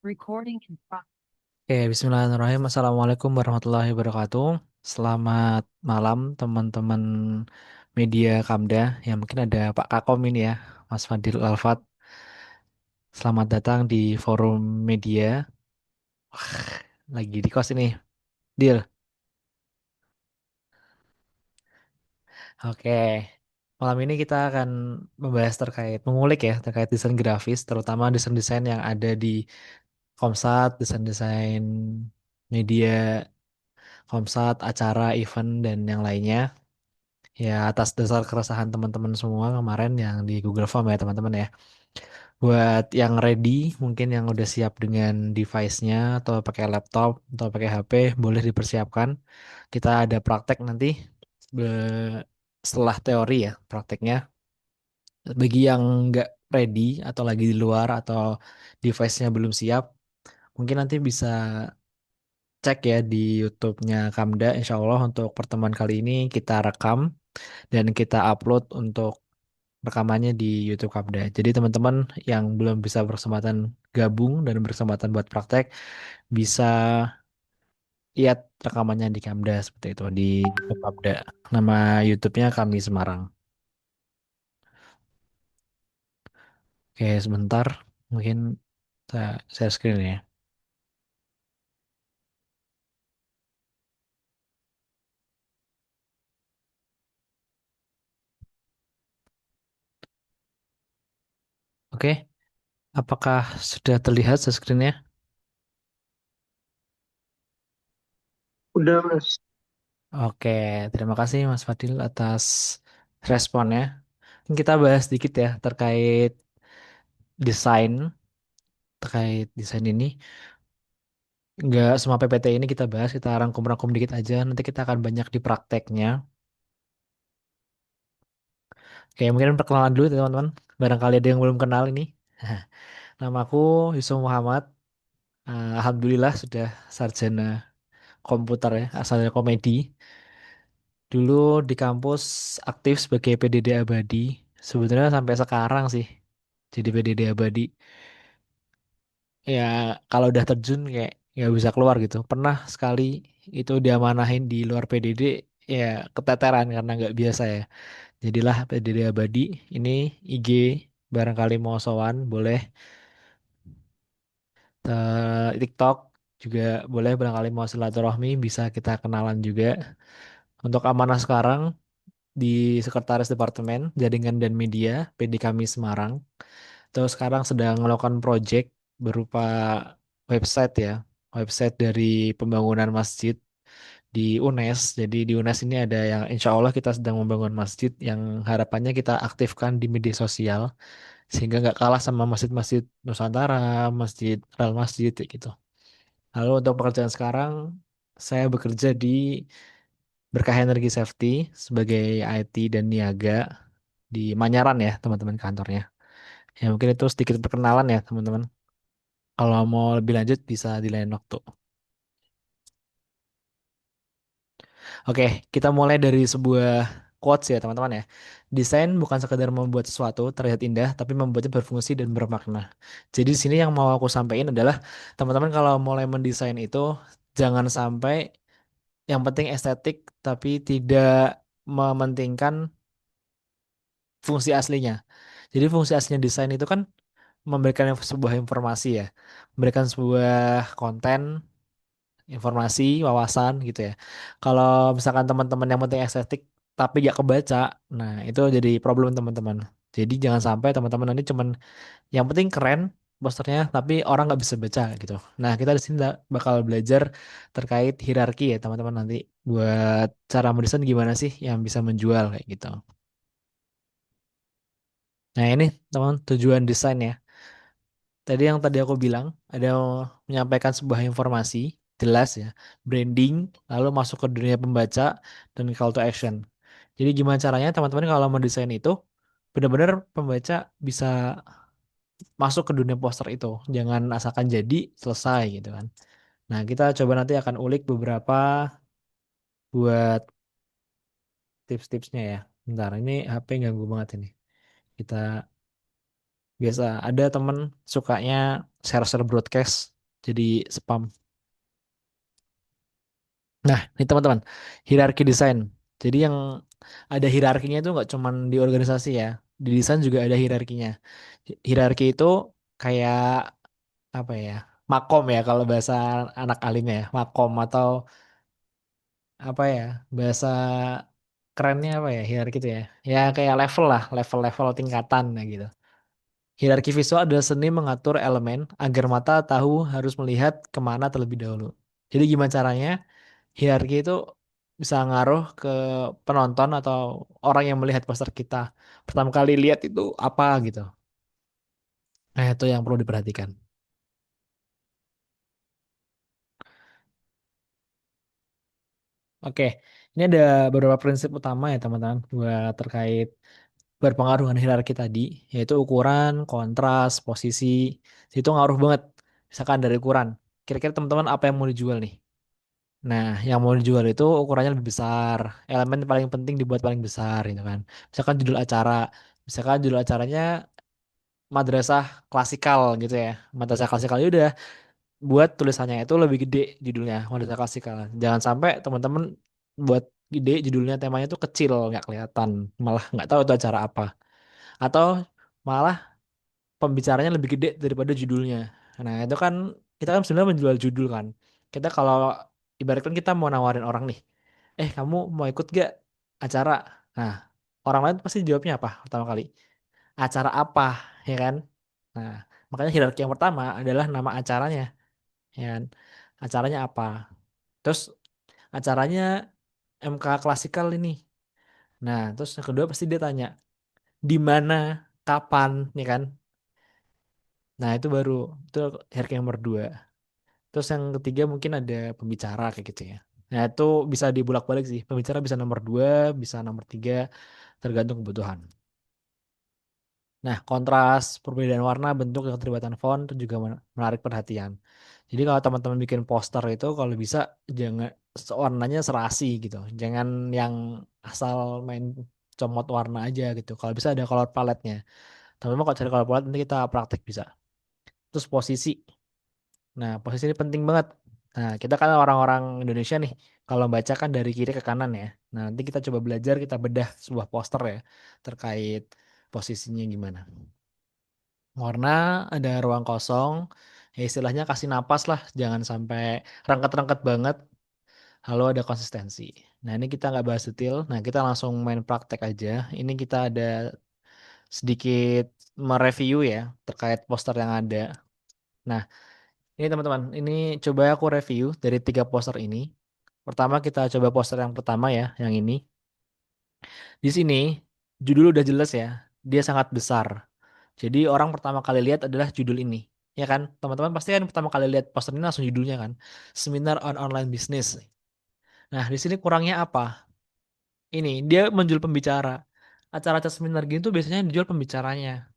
Recording in progress. Oke, Bismillahirrahmanirrahim. Assalamualaikum warahmatullahi wabarakatuh. Selamat malam teman-teman media Kamda. Ya mungkin ada Pak Kakom ini ya, Mas Fadil Alfat. Selamat datang di forum media. Lagi di kos ini, Deal. Oke. Malam ini kita akan membahas mengulik ya, terkait desain grafis, terutama desain-desain yang ada di Komsat, desain-desain media Komsat, acara, event, dan yang lainnya. Ya, atas dasar keresahan teman-teman semua kemarin yang di Google Form ya teman-teman ya. Buat yang ready, mungkin yang udah siap dengan device-nya atau pakai laptop atau pakai HP, boleh dipersiapkan. Kita ada praktek nanti setelah teori ya prakteknya. Bagi yang nggak ready atau lagi di luar atau device-nya belum siap, mungkin nanti bisa cek ya di YouTube-nya Kamda. Insya Allah untuk pertemuan kali ini kita rekam dan kita upload untuk rekamannya di YouTube Kamda. Jadi teman-teman yang belum bisa berkesempatan gabung dan berkesempatan buat praktek bisa lihat rekamannya di Kamda seperti itu di YouTube Kamda. Nama YouTube-nya Kami Semarang. Oke, sebentar. Mungkin saya share screen ya. Oke, apakah sudah terlihat screen-nya? Udah Mas. Oke, terima kasih Mas Fadil atas responnya. Kita bahas sedikit ya desain, terkait desain ini. Nggak semua PPT ini kita bahas, kita rangkum-rangkum dikit aja. Nanti kita akan banyak di prakteknya. Oke, mungkin perkenalan dulu ya, teman-teman. Barangkali ada yang belum kenal ini. Namaku Yusuf Muhammad. Alhamdulillah sudah sarjana komputer ya, asalnya komedi. Dulu di kampus aktif sebagai PDD abadi. Sebetulnya sampai sekarang sih jadi PDD abadi. Ya kalau udah terjun kayak nggak bisa keluar gitu. Pernah sekali itu diamanahin di luar PDD, ya keteteran karena nggak biasa ya. Jadilah PDD abadi. Ini IG barangkali mau sowan boleh. TikTok juga boleh, barangkali mau silaturahmi bisa kita kenalan juga. Untuk amanah sekarang di Sekretaris Departemen Jaringan dan Media PD kami Semarang. Terus sekarang sedang melakukan project berupa website ya, website dari pembangunan masjid di UNES. Jadi di UNES ini ada yang insya Allah kita sedang membangun masjid yang harapannya kita aktifkan di media sosial sehingga nggak kalah sama masjid-masjid Nusantara, masjid Al Masjid kayak gitu. Lalu untuk pekerjaan sekarang saya bekerja di Berkah Energi Safety sebagai IT dan niaga di Manyaran ya teman-teman kantornya. Ya mungkin itu sedikit perkenalan ya teman-teman. Kalau mau lebih lanjut bisa di lain waktu. Oke, kita mulai dari sebuah quotes ya teman-teman ya. Desain bukan sekedar membuat sesuatu terlihat indah, tapi membuatnya berfungsi dan bermakna. Jadi di sini yang mau aku sampaikan adalah teman-teman kalau mulai mendesain itu jangan sampai yang penting estetik tapi tidak mementingkan fungsi aslinya. Jadi fungsi aslinya desain itu kan memberikan sebuah informasi ya, memberikan sebuah konten, informasi, wawasan gitu ya. Kalau misalkan teman-teman yang penting estetik tapi gak kebaca, nah itu jadi problem teman-teman. Jadi jangan sampai teman-teman nanti cuman yang penting keren posternya tapi orang nggak bisa baca gitu. Nah kita di sini bakal belajar terkait hierarki ya teman-teman nanti buat cara mendesain gimana sih yang bisa menjual kayak gitu. Nah ini teman tujuan desain ya. Tadi aku bilang ada menyampaikan sebuah informasi jelas ya, branding, lalu masuk ke dunia pembaca dan call to action. Jadi gimana caranya teman-teman kalau mendesain itu benar-benar pembaca bisa masuk ke dunia poster itu, jangan asalkan jadi selesai gitu kan. Nah kita coba nanti akan ulik beberapa buat tips-tipsnya ya. Bentar, ini HP ganggu banget ini. Kita biasa ada temen sukanya share-share broadcast. jadi spam. Nah, ini teman-teman, hierarki desain. Jadi yang ada hierarkinya itu nggak cuman di organisasi ya, di desain juga ada hierarkinya. Hierarki itu kayak apa ya? Makom ya kalau bahasa anak alimnya ya, makom atau apa ya? Bahasa kerennya apa ya? Hierarki itu ya. Ya kayak level lah, level-level tingkatan ya gitu. Hierarki visual adalah seni mengatur elemen agar mata tahu harus melihat kemana terlebih dahulu. Jadi gimana caranya? Hierarki itu bisa ngaruh ke penonton atau orang yang melihat poster kita. Pertama kali lihat itu apa gitu. Nah, itu yang perlu diperhatikan. Oke, ini ada beberapa prinsip utama ya teman-teman buat terkait berpengaruh dengan hierarki tadi, yaitu ukuran, kontras, posisi. Itu ngaruh banget. Misalkan dari ukuran. Kira-kira teman-teman apa yang mau dijual nih? Nah, yang mau dijual itu ukurannya lebih besar. Elemen paling penting dibuat paling besar gitu kan. Misalkan judul acara. Misalkan judul acaranya madrasah klasikal gitu ya. Madrasah klasikal ya udah buat tulisannya itu lebih gede judulnya madrasah klasikal. Jangan sampai teman-teman buat gede judulnya temanya itu kecil nggak kelihatan, malah nggak tahu itu acara apa. Atau malah pembicaranya lebih gede daripada judulnya. Nah, itu kan kita kan sebenarnya menjual judul kan. Kita kalau ibaratkan kita mau nawarin orang nih, kamu mau ikut gak acara? Nah, orang lain pasti jawabnya apa pertama kali? Acara apa, ya kan? Nah, makanya hierarki yang pertama adalah nama acaranya, ya kan? Acaranya apa? Terus acaranya MK klasikal ini. Nah, terus yang kedua pasti dia tanya di mana, kapan, ya kan? Nah, itu baru itu hierarki yang nomor dua. Terus yang ketiga mungkin ada pembicara kayak gitu ya. Nah, itu bisa dibulak-balik sih. Pembicara bisa nomor dua, bisa nomor tiga, tergantung kebutuhan. Nah, kontras, perbedaan warna, bentuk, dan keterlibatan font itu juga menarik perhatian. Jadi kalau teman-teman bikin poster itu kalau bisa jangan warnanya serasi gitu. Jangan yang asal main comot warna aja gitu. Kalau bisa ada color palette-nya. Teman-teman kalau cari color palette nanti kita praktek bisa. Terus posisi. Nah, posisi ini penting banget. Nah, kita kan orang-orang Indonesia nih. Kalau baca kan dari kiri ke kanan ya. Nah, nanti kita coba belajar, kita bedah sebuah poster ya. Terkait posisinya gimana. Warna ada ruang kosong. Ya istilahnya kasih napas lah. Jangan sampai rengket-rengket banget. Lalu ada konsistensi. Nah, ini kita nggak bahas detail. Nah, kita langsung main praktek aja. Ini kita ada sedikit mereview ya terkait poster yang ada. Nah, ini teman-teman, ini coba aku review dari tiga poster ini. Pertama kita coba poster yang pertama ya, yang ini. Di sini judul udah jelas ya, dia sangat besar. Jadi orang pertama kali lihat adalah judul ini. Ya kan? Teman-teman pasti kan pertama kali lihat poster ini langsung judulnya kan. Seminar on Online Business. Nah, di sini kurangnya apa? Ini dia menjual pembicara. Acara-acara seminar gini tuh biasanya yang dijual pembicaranya.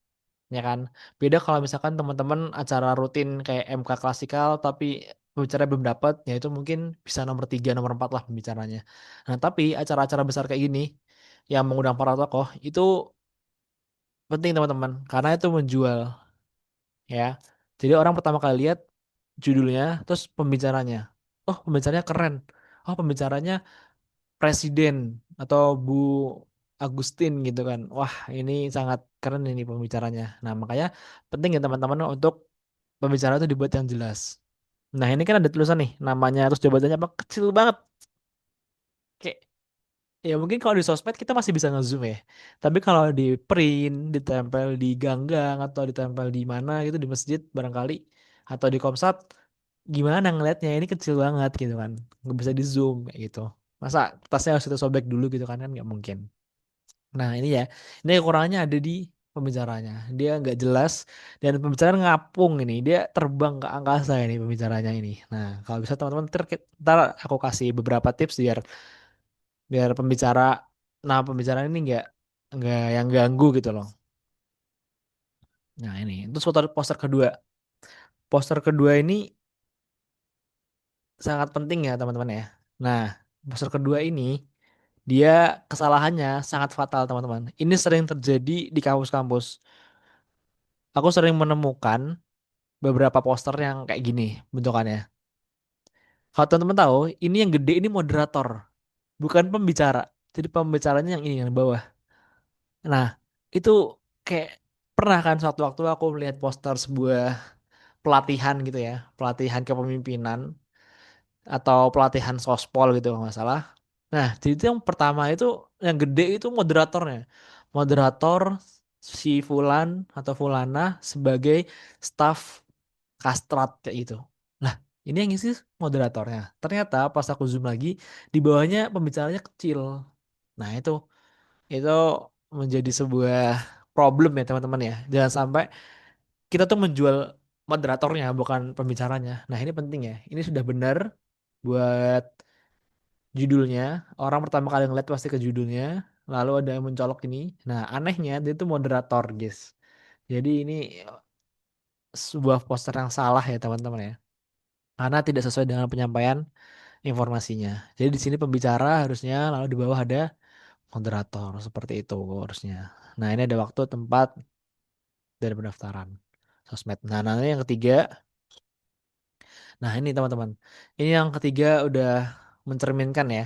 Ya kan? Beda kalau misalkan teman-teman acara rutin kayak MK klasikal tapi pembicara belum dapat, ya itu mungkin bisa nomor 3 nomor 4 lah pembicaranya. Nah, tapi acara-acara besar kayak gini yang mengundang para tokoh itu penting teman-teman karena itu menjual ya. Jadi orang pertama kali lihat judulnya terus pembicaranya. Oh, pembicaranya keren. Oh, pembicaranya presiden atau Bu Agustin gitu kan. Wah, ini sangat keren ini pembicaranya. Nah, makanya penting ya teman-teman untuk pembicara itu dibuat yang jelas. Nah, ini kan ada tulisan nih, namanya terus jabatannya apa? Kecil banget. Kayak ya mungkin kalau di sosmed kita masih bisa ngezoom ya. Tapi kalau di print, ditempel di ganggang atau ditempel di mana gitu di masjid barangkali atau di Komsat, gimana ngelihatnya ini kecil banget gitu kan. Nggak bisa di zoom kayak gitu. Masa tasnya harus kita sobek dulu gitu kan nggak mungkin. Nah ini ya, ini kekurangannya ada di pembicaranya. Dia nggak jelas dan pembicaraan ngapung ini. Dia terbang ke angkasa ini pembicaranya ini. Nah kalau bisa teman-teman ntar aku kasih beberapa tips biar biar pembicara, nah pembicaraan ini nggak yang ganggu gitu loh. Nah ini, terus foto poster kedua. Poster kedua ini sangat penting ya teman-teman ya. Nah poster kedua ini dia kesalahannya sangat fatal teman-teman. Ini sering terjadi di kampus-kampus. Aku sering menemukan beberapa poster yang kayak gini bentukannya. Kalau teman-teman tahu, ini yang gede ini moderator, bukan pembicara. Jadi pembicaranya yang ini yang di bawah. Nah, itu kayak pernah kan suatu waktu aku melihat poster sebuah pelatihan gitu ya, pelatihan kepemimpinan atau pelatihan sospol gitu kalau nggak salah. Nah, jadi itu yang pertama itu yang gede itu moderatornya. Moderator si Fulan atau Fulana sebagai staff kastrat kayak gitu. Lah, ini yang ngisi moderatornya. Ternyata pas aku zoom lagi di bawahnya pembicaranya kecil. Nah, itu menjadi sebuah problem ya teman-teman ya. Jangan sampai kita tuh menjual moderatornya bukan pembicaranya. Nah, ini penting ya. Ini sudah benar buat judulnya. Orang pertama kali ngeliat pasti ke judulnya. Lalu ada yang mencolok ini. Nah, anehnya dia tuh moderator, guys. Jadi ini sebuah poster yang salah ya teman-teman ya. Karena tidak sesuai dengan penyampaian informasinya. Jadi di sini pembicara harusnya, lalu di bawah ada moderator. Seperti itu harusnya. Nah, ini ada waktu, tempat, dan pendaftaran sosmed. Nah, nanti yang ketiga. Nah, ini teman-teman. Ini yang ketiga udah mencerminkan ya.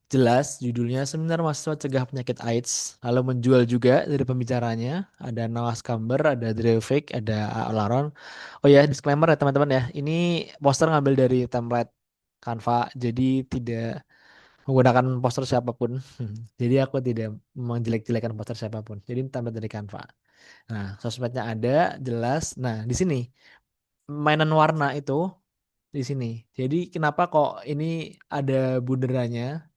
Jelas judulnya Seminar Mahasiswa Cegah Penyakit AIDS. Lalu menjual juga dari pembicaranya. Ada Nawas Kamber, ada Drevik, ada A. Laron. Oh ya, disclaimer ya teman-teman ya. Ini poster ngambil dari template Canva. Jadi tidak menggunakan poster siapapun. Jadi aku tidak menjelek-jelekan poster siapapun. Jadi ini template dari Canva. Nah, sosmednya ada, jelas. Nah, di sini mainan warna itu di sini. Jadi kenapa kok ini ada bunderannya?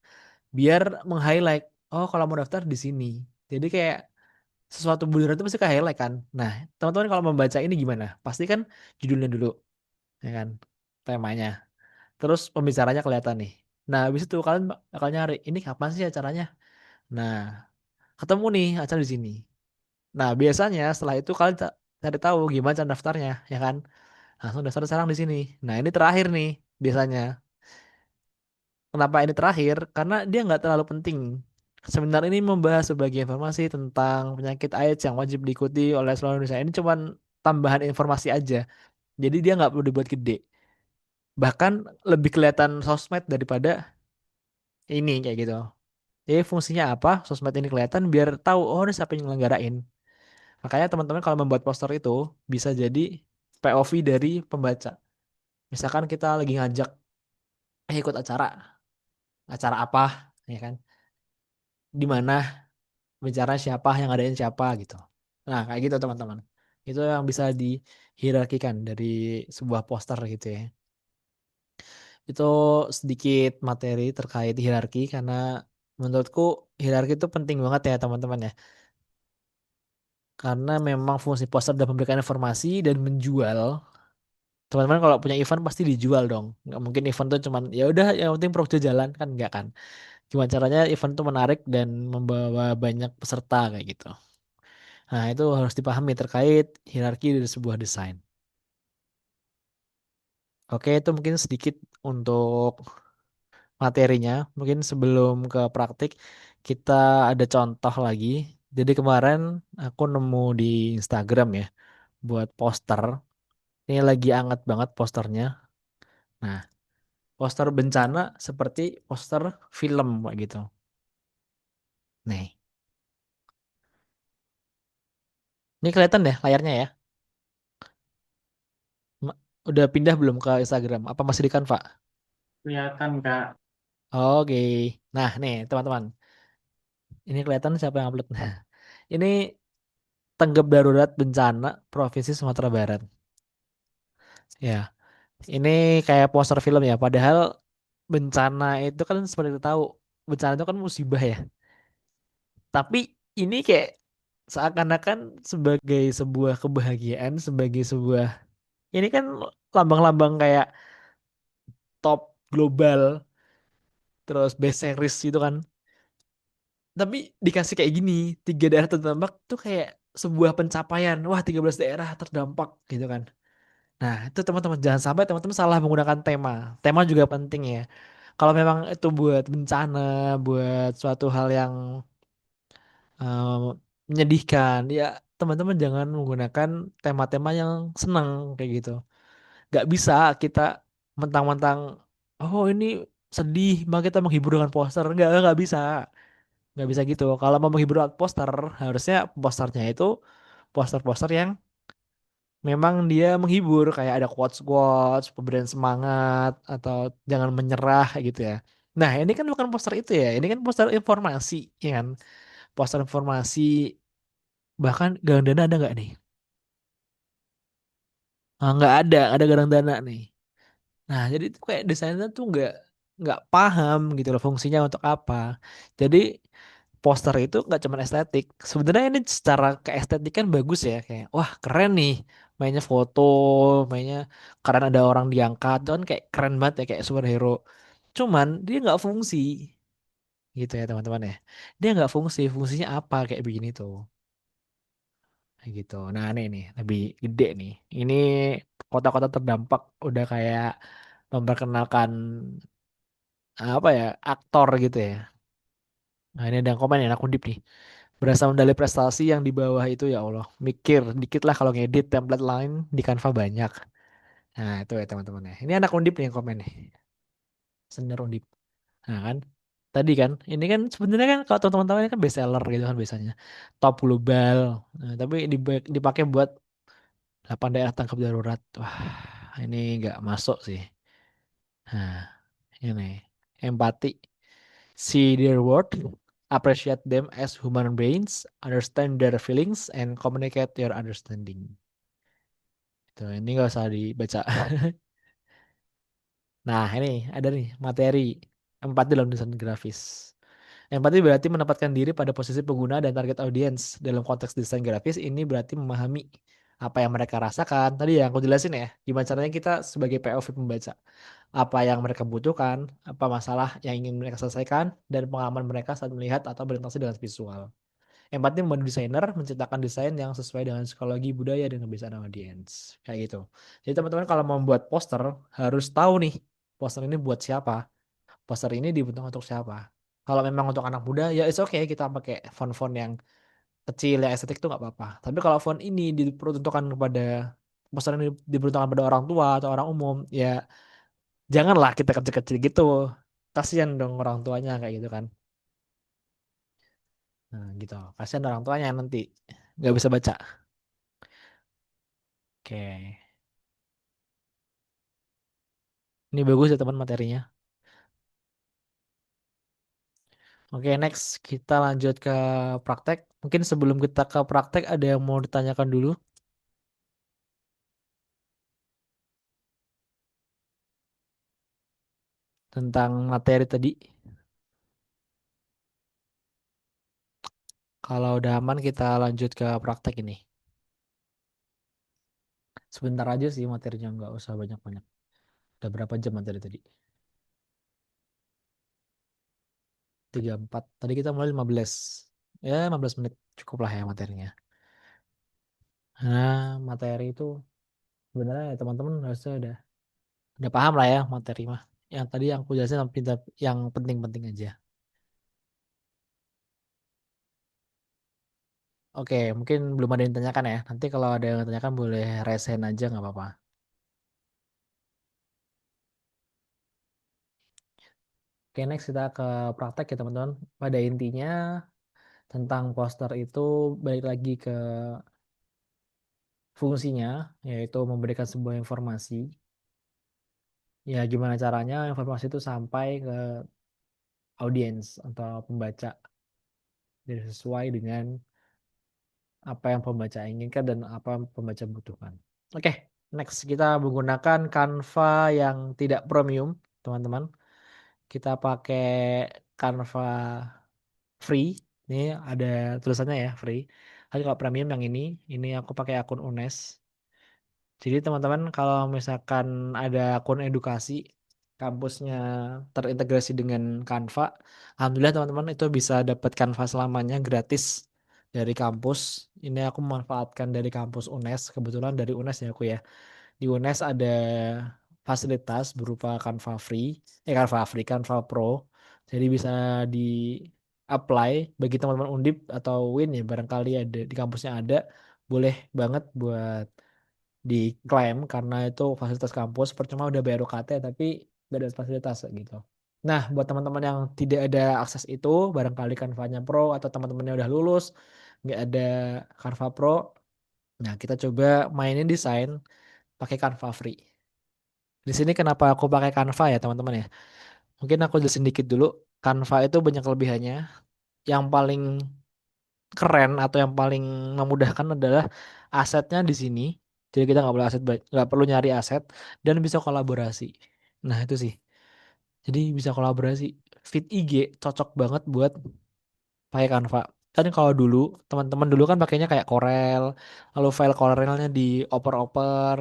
Biar meng-highlight, oh kalau mau daftar di sini. Jadi kayak sesuatu bundaran itu pasti ke highlight kan. Nah, teman-teman kalau membaca ini gimana? Pasti kan judulnya dulu, ya kan? Temanya. Terus pembicaranya kelihatan nih. Nah, habis itu kalian bakal nyari, ini kapan sih acaranya? Nah, ketemu nih acara di sini. Nah, biasanya setelah itu kalian cari tahu gimana cara daftarnya, ya kan? Langsung daftar sekarang di sini. Nah, ini terakhir nih biasanya. Kenapa ini terakhir? Karena dia nggak terlalu penting. Seminar ini membahas sebagai informasi tentang penyakit AIDS yang wajib diikuti oleh seluruh Indonesia. Ini cuman tambahan informasi aja. Jadi dia nggak perlu dibuat gede. Bahkan lebih kelihatan sosmed daripada ini kayak gitu. Jadi fungsinya apa? Sosmed ini kelihatan biar tahu oh ini siapa yang ngelenggarain. Makanya teman-teman kalau membuat poster itu bisa jadi POV dari pembaca. Misalkan kita lagi ngajak ikut acara apa, ya kan? Di mana bicara siapa yang ngadain siapa gitu. Nah, kayak gitu teman-teman. Itu yang bisa dihierarkikan dari sebuah poster gitu ya. Itu sedikit materi terkait hierarki karena menurutku hierarki itu penting banget ya teman-teman ya. Karena memang fungsi poster adalah memberikan informasi dan menjual. Teman-teman kalau punya event pasti dijual dong. Nggak mungkin event tuh cuman ya udah yang penting projo jalan kan enggak kan. Gimana caranya event itu menarik dan membawa banyak peserta kayak gitu. Nah, itu harus dipahami terkait hierarki dari sebuah desain. Oke, itu mungkin sedikit untuk materinya. Mungkin sebelum ke praktik, kita ada contoh lagi. Jadi kemarin aku nemu di Instagram ya, buat poster. Ini lagi anget banget posternya. Nah, poster bencana seperti poster film kayak gitu. Nih, ini kelihatan deh layarnya ya. Udah pindah belum ke Instagram? Apa masih di Canva? Kelihatan Kak. Oke. Nah, nih teman-teman. Ini kelihatan siapa yang upload. Nah, ini tanggap darurat bencana Provinsi Sumatera Barat. Ya, ini kayak poster film ya. Padahal bencana itu kan seperti kita tahu, bencana itu kan musibah ya. Tapi ini kayak seakan-akan sebagai sebuah kebahagiaan, sebagai sebuah ini kan lambang-lambang kayak top global, terus best series gitu kan. Tapi dikasih kayak gini, 3 daerah terdampak tuh kayak sebuah pencapaian. Wah, 13 daerah terdampak gitu kan. Nah, itu teman-teman jangan sampai teman-teman salah menggunakan tema. Tema juga penting ya. Kalau memang itu buat bencana, buat suatu hal yang menyedihkan, ya teman-teman jangan menggunakan tema-tema yang senang kayak gitu. Gak bisa kita mentang-mentang, oh ini sedih, maka kita menghibur dengan poster. Nggak bisa. Nggak bisa gitu. Kalau mau menghibur lewat poster, harusnya posternya itu poster-poster yang memang dia menghibur. Kayak ada quotes-quotes, pemberian semangat, atau jangan menyerah gitu ya. Nah, ini kan bukan poster itu ya. Ini kan poster informasi, ya kan? Poster informasi, bahkan galang dana ada nggak nih? Ah, nggak ada galang dana nih. Nah, jadi itu kayak desainer tuh nggak paham gitu loh fungsinya untuk apa. Jadi poster itu nggak cuma estetik. Sebenarnya ini secara keestetikan bagus ya, kayak wah keren nih, mainnya foto, mainnya keren ada orang diangkat, itu kan kayak keren banget ya kayak superhero. Cuman dia nggak fungsi gitu ya teman-teman ya. Dia nggak fungsi, fungsinya apa kayak begini tuh. Kayak gitu. Nah ini nih lebih gede nih. Ini kota-kota terdampak udah kayak memperkenalkan apa ya aktor gitu ya. Nah ini ada yang komen ya, aku dip nih. Berasa medali prestasi yang di bawah itu ya Allah. Mikir dikit lah kalau ngedit template lain di Canva banyak. Nah itu ya teman-teman ya. Ini anak undip nih yang komen nih. Senior undip. Nah kan. Tadi kan. Ini kan sebenarnya kan kalau teman-teman tahu ini kan best seller gitu kan biasanya. Top global. Nah, tapi dipakai buat 8 daerah tanggap darurat. Wah ini nggak masuk sih. Nah ini. Empati. See their worth, appreciate them as human beings, understand their feelings, and communicate your understanding. Tuh, ini nggak usah dibaca. Nah, ini ada nih materi empati dalam desain grafis. Empati berarti menempatkan diri pada posisi pengguna dan target audiens. Dalam konteks desain grafis, ini berarti memahami apa yang mereka rasakan. Tadi yang aku jelasin ya, gimana caranya kita sebagai POV pembaca. Apa yang mereka butuhkan, apa masalah yang ingin mereka selesaikan, dan pengalaman mereka saat melihat atau berinteraksi dengan visual. Empati membantu desainer menciptakan desain yang sesuai dengan psikologi budaya dan kebiasaan audiens. Kayak gitu. Jadi teman-teman kalau mau membuat poster harus tahu nih poster ini buat siapa. Poster ini dibentuk untuk siapa. Kalau memang untuk anak muda ya it's okay kita pakai font-font yang kecil yang estetik itu nggak apa-apa. Tapi kalau font ini diperuntukkan kepada poster ini diperuntukkan pada orang tua atau orang umum ya janganlah kita kecil-kecil gitu. Kasihan dong orang tuanya kayak gitu kan. Nah gitu. Kasihan orang tuanya nanti nggak bisa baca. Oke. Ini bagus ya teman materinya. Oke, next kita lanjut ke praktek. Mungkin sebelum kita ke praktek ada yang mau ditanyakan dulu tentang materi tadi. Kalau udah aman kita lanjut ke praktek ini. Sebentar aja sih materinya nggak usah banyak-banyak. Udah berapa jam materi tadi? 34. Tadi kita mulai 15. Ya 15 menit cukup lah ya materinya. Nah, materi itu sebenarnya ya teman-teman harusnya udah paham lah ya materi mah. Yang tadi yang aku jelasin yang penting-penting aja. Oke, mungkin belum ada yang tanyakan ya. Nanti kalau ada yang tanyakan boleh resen aja nggak apa-apa. Oke, next kita ke praktek ya teman-teman. Pada intinya tentang poster itu balik lagi ke fungsinya, yaitu memberikan sebuah informasi. Ya, gimana caranya informasi itu sampai ke audiens atau pembaca jadi sesuai dengan apa yang pembaca inginkan dan apa yang pembaca butuhkan. Oke, next kita menggunakan Canva yang tidak premium, teman-teman. Kita pakai Canva free. Ini ada tulisannya ya, free. Tapi kalau premium yang ini aku pakai akun UNES. Jadi teman-teman kalau misalkan ada akun edukasi, kampusnya terintegrasi dengan Canva, alhamdulillah teman-teman itu bisa dapat Canva selamanya gratis dari kampus. Ini aku memanfaatkan dari kampus UNES, kebetulan dari UNES ya aku ya. Di UNES ada fasilitas berupa Canva Free, Canva Pro. Jadi bisa di apply bagi teman-teman Undip atau Win ya barangkali ada di kampusnya ada. boleh banget buat diklaim karena itu fasilitas kampus. Percuma udah bayar UKT tapi gak ada fasilitas gitu. Nah, buat teman-teman yang tidak ada akses itu, barangkali Canva-nya Pro atau teman-temannya udah lulus, nggak ada Canva Pro, nah kita coba mainin desain pakai Canva free. Di sini kenapa aku pakai Canva ya teman-teman ya? Mungkin aku jelasin dikit dulu. Canva itu banyak kelebihannya. Yang paling keren atau yang paling memudahkan adalah asetnya di sini. Jadi kita nggak perlu nggak perlu nyari aset dan bisa kolaborasi. Nah itu sih. Jadi bisa kolaborasi. Feed IG cocok banget buat pakai Canva. Kan kalau dulu teman-teman dulu kan pakainya kayak Corel, lalu file Corelnya dioper-oper,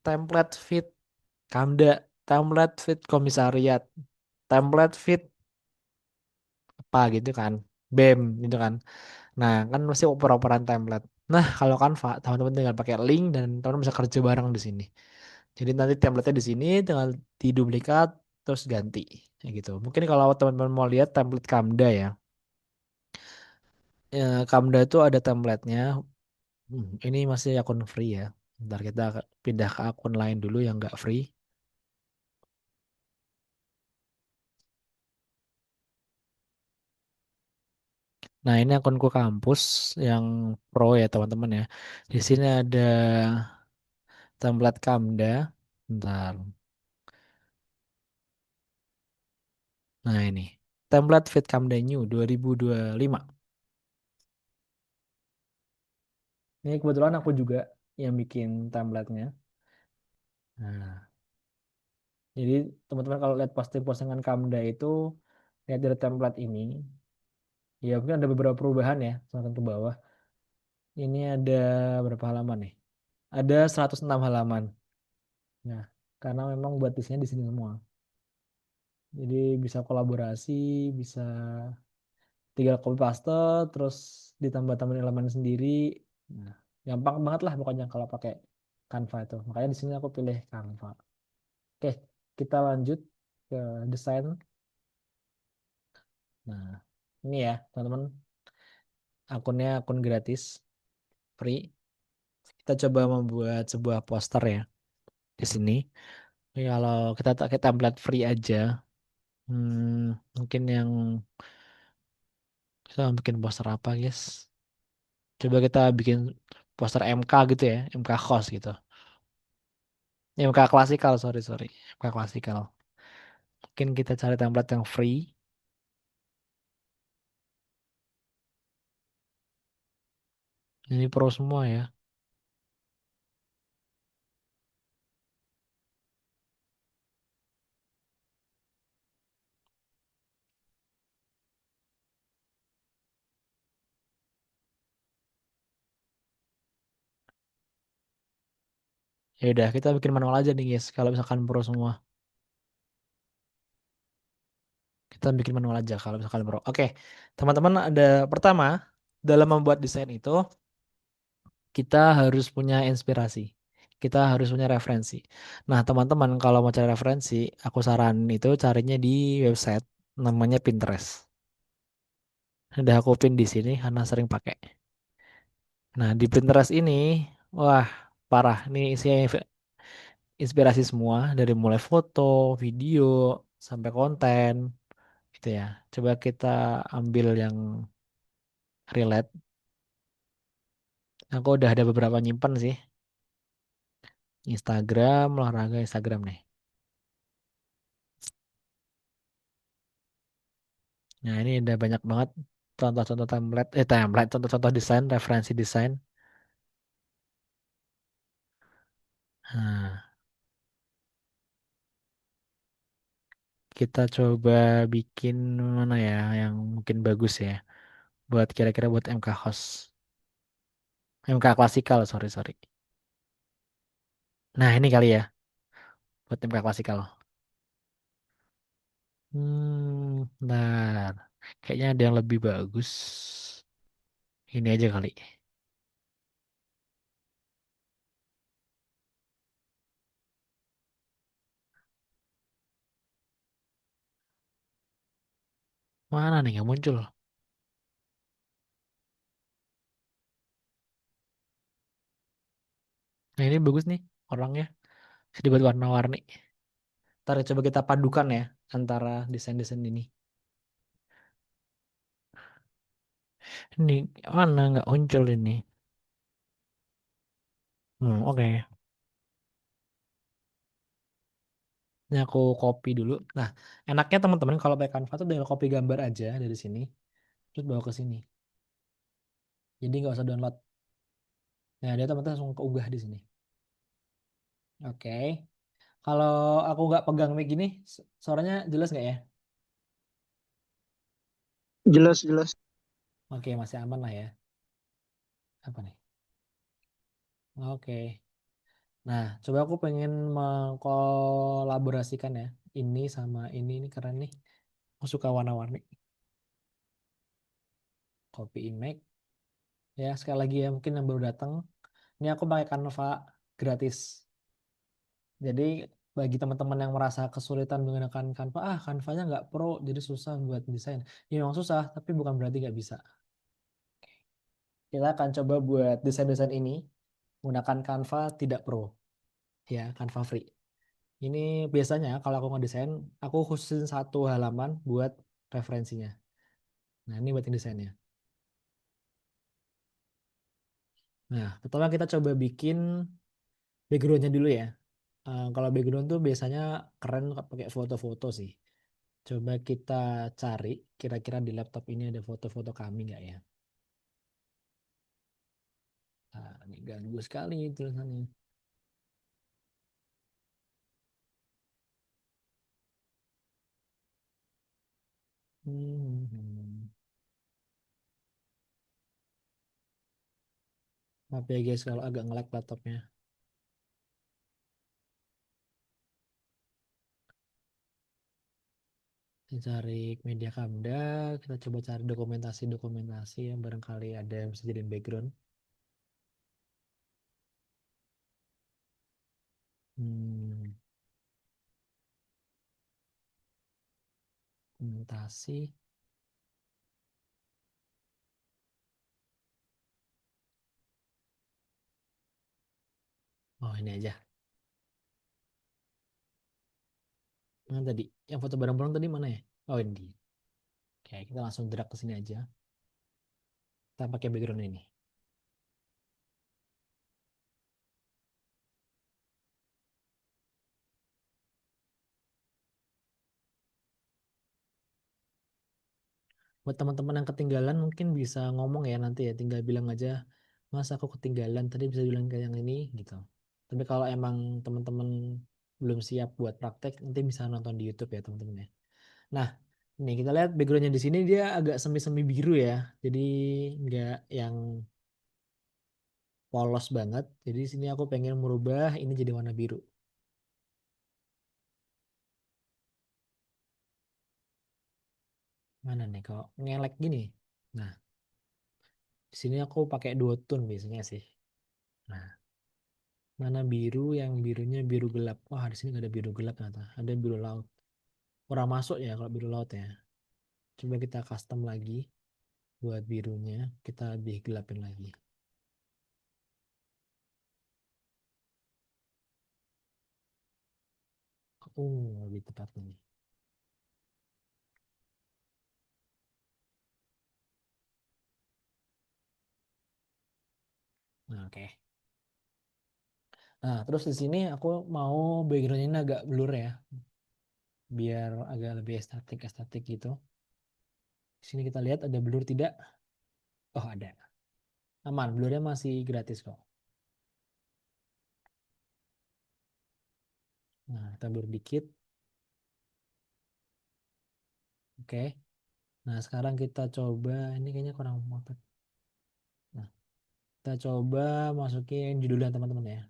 template feed Kamda, template feed komisariat, template feed apa gitu kan, BEM gitu kan. Nah, kan mesti oper-operan template. Nah, kalau Canva, teman-teman tinggal pakai link dan teman-teman bisa kerja bareng di sini. Jadi nanti template-nya di sini tinggal diduplikat terus ganti. Kayak gitu. Mungkin kalau teman-teman mau lihat template Kamda ya. Kamda itu ada template-nya. Ini masih akun free ya. Ntar kita pindah ke akun lain dulu yang nggak free. Nah, ini akunku kampus yang pro ya teman-teman ya. Di sini ada template Kamda. Bentar. Nah, ini. Template Fit Kamda New 2025. Ini kebetulan aku juga yang bikin template-nya. Nah, jadi teman-teman kalau lihat posting-postingan Kamda itu lihat dari template ini, ya mungkin ada beberapa perubahan ya, sampai ke bawah. Ini ada berapa halaman nih? Ada 106 halaman. Nah, karena memang buat desainnya di sini semua. Jadi bisa kolaborasi, bisa tinggal copy paste, terus ditambah tambahin elemen sendiri. Nah, gampang banget lah pokoknya kalau pakai Canva itu. Makanya di sini aku pilih Canva. Oke, kita lanjut ke desain. Nah, ini ya teman-teman, akunnya akun gratis, free. Kita coba membuat sebuah poster ya di sini. Ini kalau kita pakai template free aja, mungkin yang kita bikin poster apa guys? Coba kita bikin poster MK gitu ya, MK kos gitu. MK klasikal, sorry sorry, MK klasikal. Mungkin kita cari template yang free. Ini pro semua ya. Ya udah, kita bikin manual aja nih guys. Kalau misalkan pro semua, kita bikin manual aja kalau misalkan pro. Oke, teman-teman ada pertama dalam membuat desain itu kita harus punya inspirasi. Kita harus punya referensi. Nah, teman-teman kalau mau cari referensi, aku saranin itu carinya di website namanya Pinterest. Udah aku pin di sini karena sering pakai. Nah, di Pinterest ini, wah, parah. Ini isinya inspirasi semua dari mulai foto, video, sampai konten gitu ya. Coba kita ambil yang relate. Aku udah ada beberapa nyimpen sih. Instagram, olahraga Instagram nih. Nah, ini udah banyak banget contoh-contoh template, contoh-contoh desain, referensi desain. Nah, kita coba bikin mana ya yang mungkin bagus ya buat kira-kira buat MK host. MK klasikal, sorry sorry. Nah, ini kali ya buat MK klasikal. Bentar. Kayaknya ada yang lebih bagus. Ini aja kali. Mana nih nggak muncul? Nah ini bagus nih orangnya. Bisa dibuat warna-warni. Ntar coba kita padukan ya antara desain-desain ini. Ini mana nggak muncul ini? Oke. Ini aku copy dulu. Nah, enaknya teman-teman kalau pakai Canva tuh tinggal copy gambar aja dari sini, terus bawa ke sini. Jadi nggak usah download. Nah, dia teman-teman langsung keunggah di sini. Oke. Kalau aku nggak pegang mic gini, suaranya jelas nggak ya? Jelas, jelas. Oke, masih aman lah ya. Apa nih? Oke. Nah, coba aku pengen mengkolaborasikan ya. Ini sama ini keren nih. Aku suka warna-warni. Copy image. Ya, sekali lagi ya, mungkin yang baru datang. Ini aku pakai Canva gratis. Jadi bagi teman-teman yang merasa kesulitan menggunakan Canva, Canva-nya nggak pro, jadi susah buat desain. Ya memang susah, tapi bukan berarti nggak bisa. Kita akan coba buat desain-desain ini menggunakan Canva tidak pro, ya Canva free. Ini biasanya kalau aku ngedesain, aku khususin satu halaman buat referensinya. Nah ini buat desainnya. Nah pertama kita coba bikin backgroundnya dulu ya. Kalau background tuh biasanya keren pakai foto-foto sih. Coba kita cari kira-kira di laptop ini ada foto-foto kami nggak ya? Nah, ini ganggu sekali tulisannya. Hmm. Maaf ya guys kalau agak nge-lag laptopnya. Kita cari media Kamda, kita coba cari dokumentasi-dokumentasi yang barangkali ada yang bisa jadi background. Hmm, dokumentasi. Oh ini aja. Mana tadi? Yang foto bareng-bareng tadi mana ya? Oh ini. Oke, kita langsung drag ke sini aja. Kita pakai background ini. Buat teman-teman yang ketinggalan mungkin bisa ngomong ya nanti ya, tinggal bilang aja, Mas aku ketinggalan, tadi bisa bilang kayak yang ini gitu. Tapi kalau emang teman-teman belum siap buat praktek, nanti bisa nonton di YouTube ya teman-teman ya. Nah, nih kita lihat backgroundnya di sini dia agak semi-semi biru ya, jadi nggak yang polos banget. Jadi di sini aku pengen merubah ini jadi warna biru. Mana nih kok ngelek gini? Nah, di sini aku pakai dua tone biasanya sih. Nah, mana biru yang birunya biru gelap. Wah, di sini nggak ada biru gelap ternyata. Ada biru laut. Kurang masuk ya kalau biru laut ya. Coba kita custom lagi buat birunya. Kita lebih gelapin lagi. Lebih tepat nih. Nah, oke. Nah, terus di sini aku mau backgroundnya ini agak blur ya. Biar agak lebih estetik-estetik gitu. Di sini kita lihat ada blur tidak? Oh, ada. Aman, blurnya masih gratis kok. Nah, kita blur dikit. Oke. Nah, sekarang kita coba. Ini kayaknya kurang motret. Nah, kita coba masukin judulnya teman-teman ya.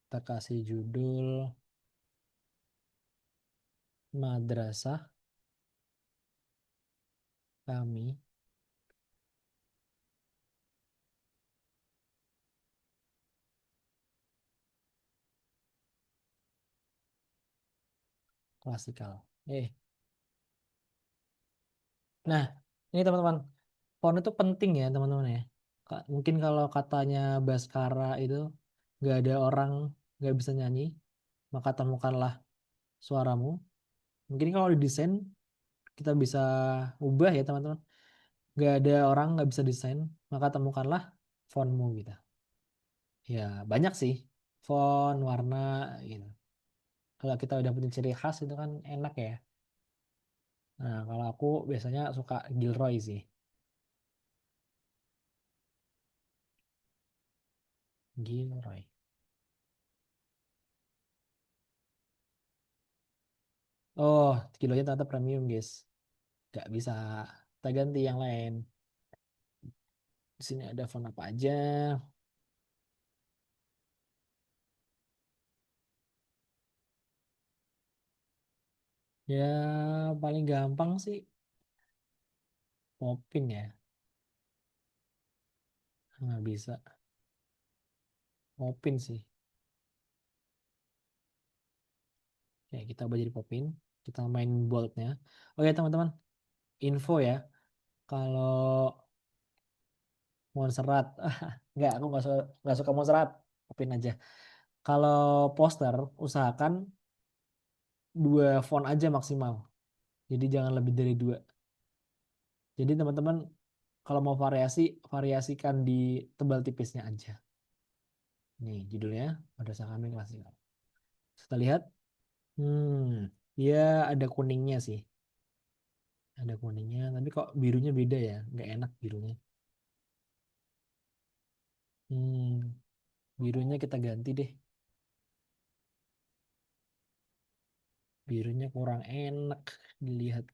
Kita kasih judul Madrasah Kami Klasikal. Nah, ini teman-teman. Font itu penting ya teman-teman ya. Mungkin kalau katanya Baskara itu nggak ada orang, nggak bisa nyanyi, maka temukanlah suaramu. Mungkin kalau di desain kita bisa ubah ya teman-teman. Nggak ada orang, nggak bisa desain, maka temukanlah fontmu gitu. Ya banyak sih, font, warna gitu. Kalau kita udah punya ciri khas itu kan enak ya. Nah kalau aku biasanya suka Gilroy sih. Gilroy. Oh, kilonya ternyata premium guys. Nggak bisa. Kita ganti yang lain. Di sini ada font apa aja. Ya paling gampang sih Popin ya. Nggak bisa. Popin sih. Ya kita ubah jadi Popin. Kita main boldnya. Oke teman-teman. Info ya. Kalau Montserrat. Nggak, aku nggak suka Montserrat. Popin aja. Kalau poster, usahakan dua font aja maksimal. Jadi jangan lebih dari dua. Jadi teman-teman kalau mau variasi, variasikan di tebal tipisnya aja. Nih judulnya Madrasah Kami Klasik. Kita lihat, dia ada kuningnya sih. Ada kuningnya, tapi kok birunya beda ya? Nggak enak birunya. Hmm, birunya kita ganti deh. Birunya kurang enak dilihat.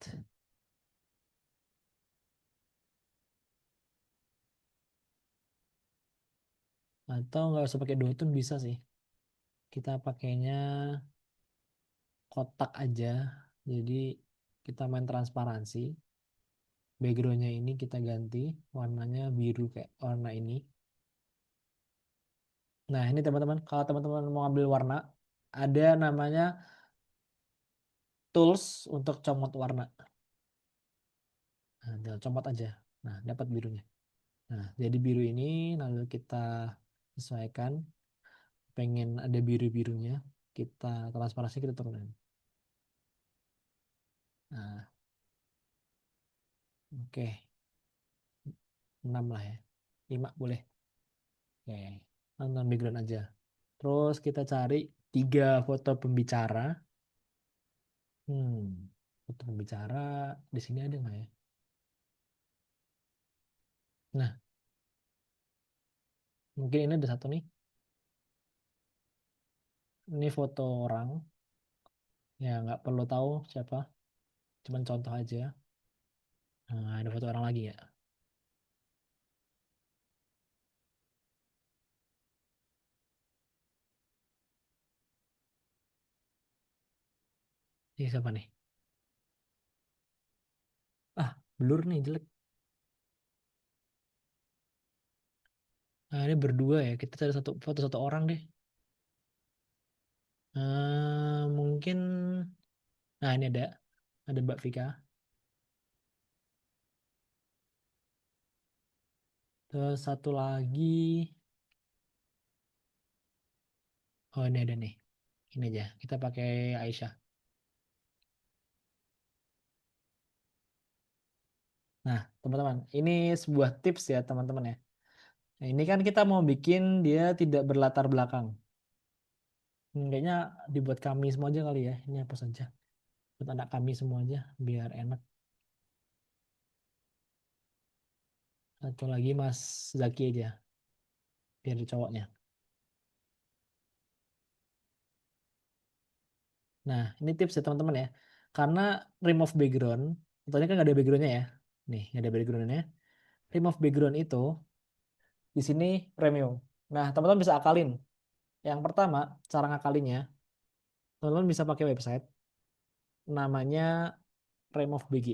Atau nggak usah pakai dua tone bisa sih. Kita pakainya kotak aja. Jadi kita main transparansi. Backgroundnya ini kita ganti warnanya biru kayak warna ini. Nah ini teman-teman, kalau teman-teman mau ambil warna, ada namanya tools untuk comot warna. Nah, tinggal comot aja. Nah, dapat birunya. Nah, jadi biru ini lalu kita sesuaikan. Pengen ada biru-birunya, kita transparansi kita turunin. Nah, oke, 6 lah ya. 5 boleh. Oke, nonton background aja. Terus kita cari 3 foto pembicara. Hmm, foto pembicara di sini ada nggak ya? Nah, mungkin ini ada satu nih. Ini foto orang. Ya, nggak perlu tahu siapa. Cuman contoh aja. Nah, ada foto orang lagi ya. Ini siapa nih? Ah, blur nih jelek. Nah, ini berdua ya. Kita cari satu foto satu orang deh. Mungkin. Nah, ini ada Mbak Vika. Terus satu lagi. Oh, ini ada nih. Ini aja. Kita pakai Aisyah. Nah, teman-teman, ini sebuah tips ya, teman-teman ya. Nah, ini kan kita mau bikin dia tidak berlatar belakang. Kayaknya dibuat kami semua aja kali ya. Ini apa saja. Buat anak kami semua aja, biar enak. Satu lagi Mas Zaki aja, biar di cowoknya. Nah, ini tips ya teman-teman ya. Karena remove background, contohnya kan nggak ada backgroundnya ya. Nih, nggak ada backgroundnya. Remove background itu di sini premium. Nah, teman-teman bisa akalin. Yang pertama, cara ngakalinnya, teman-teman bisa pakai website namanya Remove BG.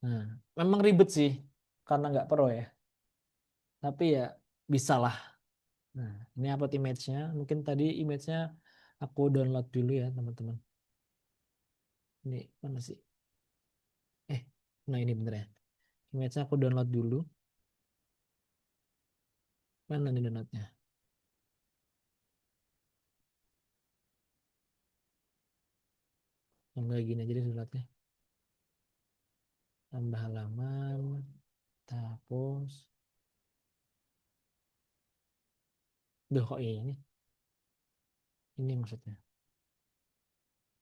Nah, memang ribet sih karena nggak pro ya. Tapi ya bisa lah. Nah, ini upload image-nya. Mungkin tadi image-nya aku download dulu ya, teman-teman. Ini mana sih? Eh, nah ini bener ya. Image-nya aku download dulu. Mana nih donatnya? Enggak gini aja deh donatnya. Tambah halaman, kita hapus. Duh kok ini? Ini maksudnya.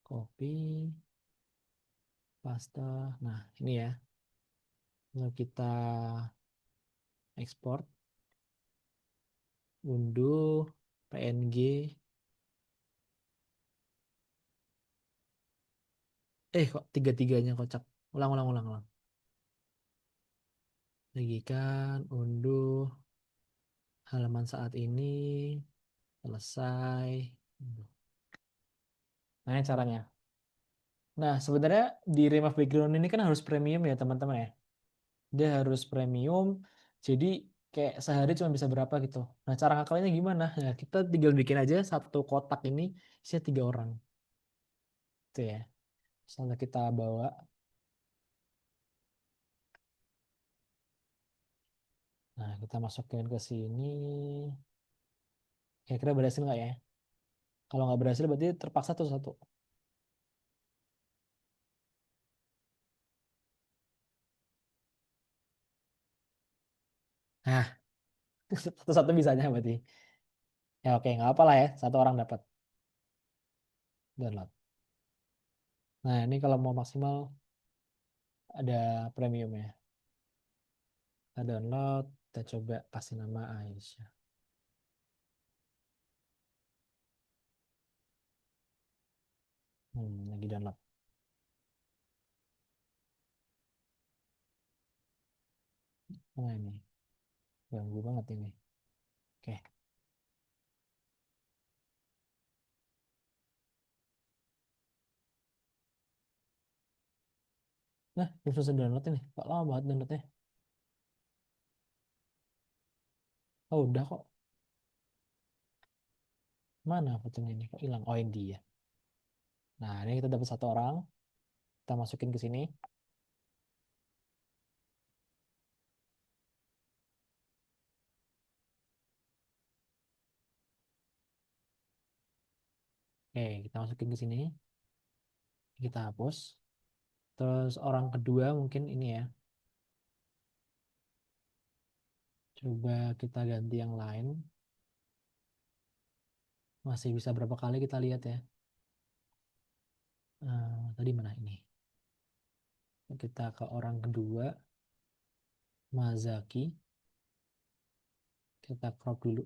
Copy, paste. Nah ini ya. Lalu kita ekspor, unduh, PNG. Kok tiga-tiganya kocak. Ulang, ulang, ulang, ulang. Bagikan, unduh, halaman saat ini, selesai. Nah, ini caranya. Nah, sebenarnya di remove background ini kan harus premium ya, teman-teman ya. Dia harus premium, jadi kayak sehari cuma bisa berapa gitu. Nah, cara ngakalnya gimana? Ya, kita tinggal bikin aja satu kotak ini isinya 3 orang. Itu ya. Misalnya kita bawa, nah kita masukin ke sini. Kira-kira berhasil nggak ya? Kalau nggak berhasil berarti terpaksa tuh satu. Nah, satu-satu bisanya berarti. Ya oke, nggak apa lah ya. Satu orang dapat download. Nah, ini kalau mau maksimal ada premiumnya. Kita download, kita coba kasih nama Aisyah. Lagi download. Nah ini, ganggu banget ini. Oke. Nah, belum selesai download ini. Kok lama banget downloadnya? Oh, udah kok. Mana fotonya ini? Kok hilang? Oh, ini dia. Nah, ini kita dapat satu orang. Kita masukin ke sini. Oke, kita masukin ke sini. Kita hapus. Terus orang kedua mungkin ini ya. Coba kita ganti yang lain. Masih bisa berapa kali kita lihat ya. Tadi mana ini? Kita ke orang kedua. Mazaki. Kita crop dulu.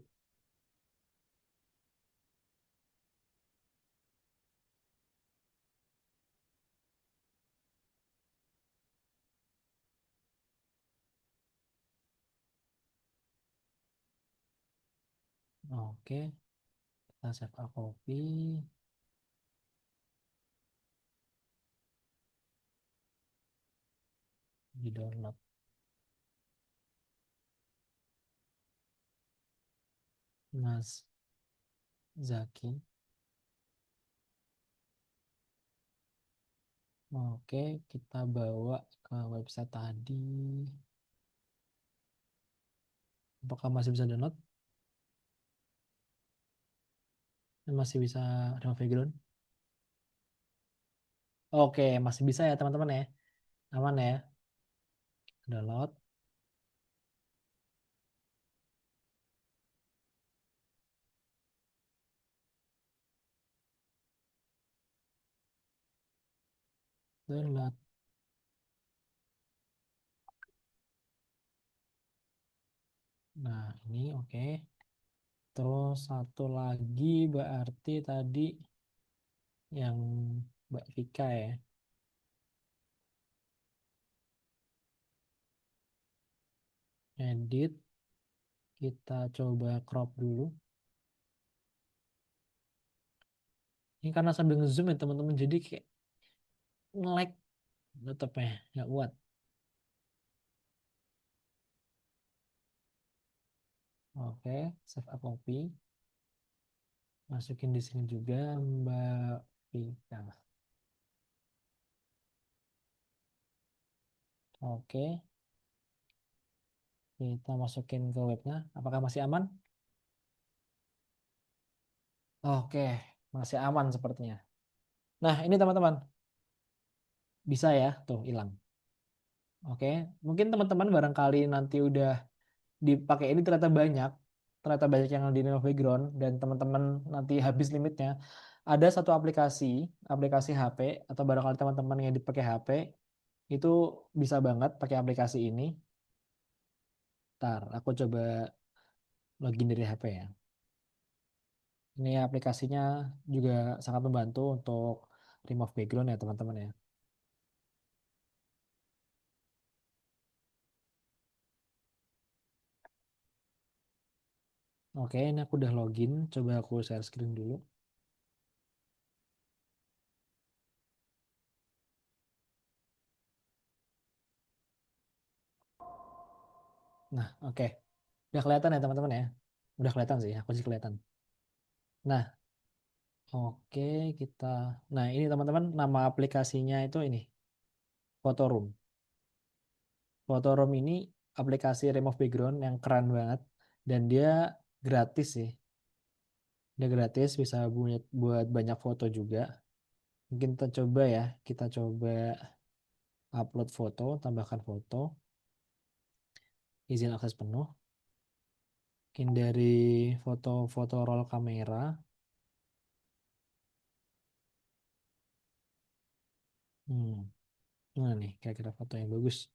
Oke, kita save a copy. Di download. Mas Zaki. Oke, kita bawa ke website tadi. Apakah masih bisa download? Masih bisa remove background? Oke, masih bisa ya teman-teman ya. Aman ya. Download. Download. Nah, ini oke. Terus satu lagi berarti tadi yang Mbak Vika ya. Edit. Kita coba crop dulu. Ini karena sambil ngezoom ya teman-teman. Jadi kayak nge-lag laptopnya. Nggak kuat. Oke, save a copy. Masukin di sini juga Mbak Vika. Oke, Kita masukin ke webnya. Apakah masih aman? Oke, masih aman sepertinya. Nah, ini teman-teman, bisa ya, tuh hilang. Oke, mungkin teman-teman barangkali nanti udah dipakai ini ternyata banyak yang di remove background dan teman-teman nanti habis limitnya. Ada satu aplikasi, aplikasi HP atau barangkali teman-teman yang dipakai HP itu bisa banget pakai aplikasi ini. Ntar, aku coba login dari HP ya. Ini aplikasinya juga sangat membantu untuk remove background ya teman-teman ya. Oke, ini aku udah login. Coba aku share screen dulu. Nah, oke. Udah kelihatan ya teman-teman ya. Udah kelihatan sih, aku sih kelihatan. Nah, oke kita. Nah, ini teman-teman nama aplikasinya itu ini, Photoroom. Photoroom ini aplikasi remove background yang keren banget dan dia gratis sih. Dia gratis bisa buat banyak foto juga. Mungkin kita coba ya, kita coba upload foto, tambahkan foto, izin akses penuh. Mungkin dari foto-foto roll kamera. Hmm, mana nih kira-kira foto yang bagus?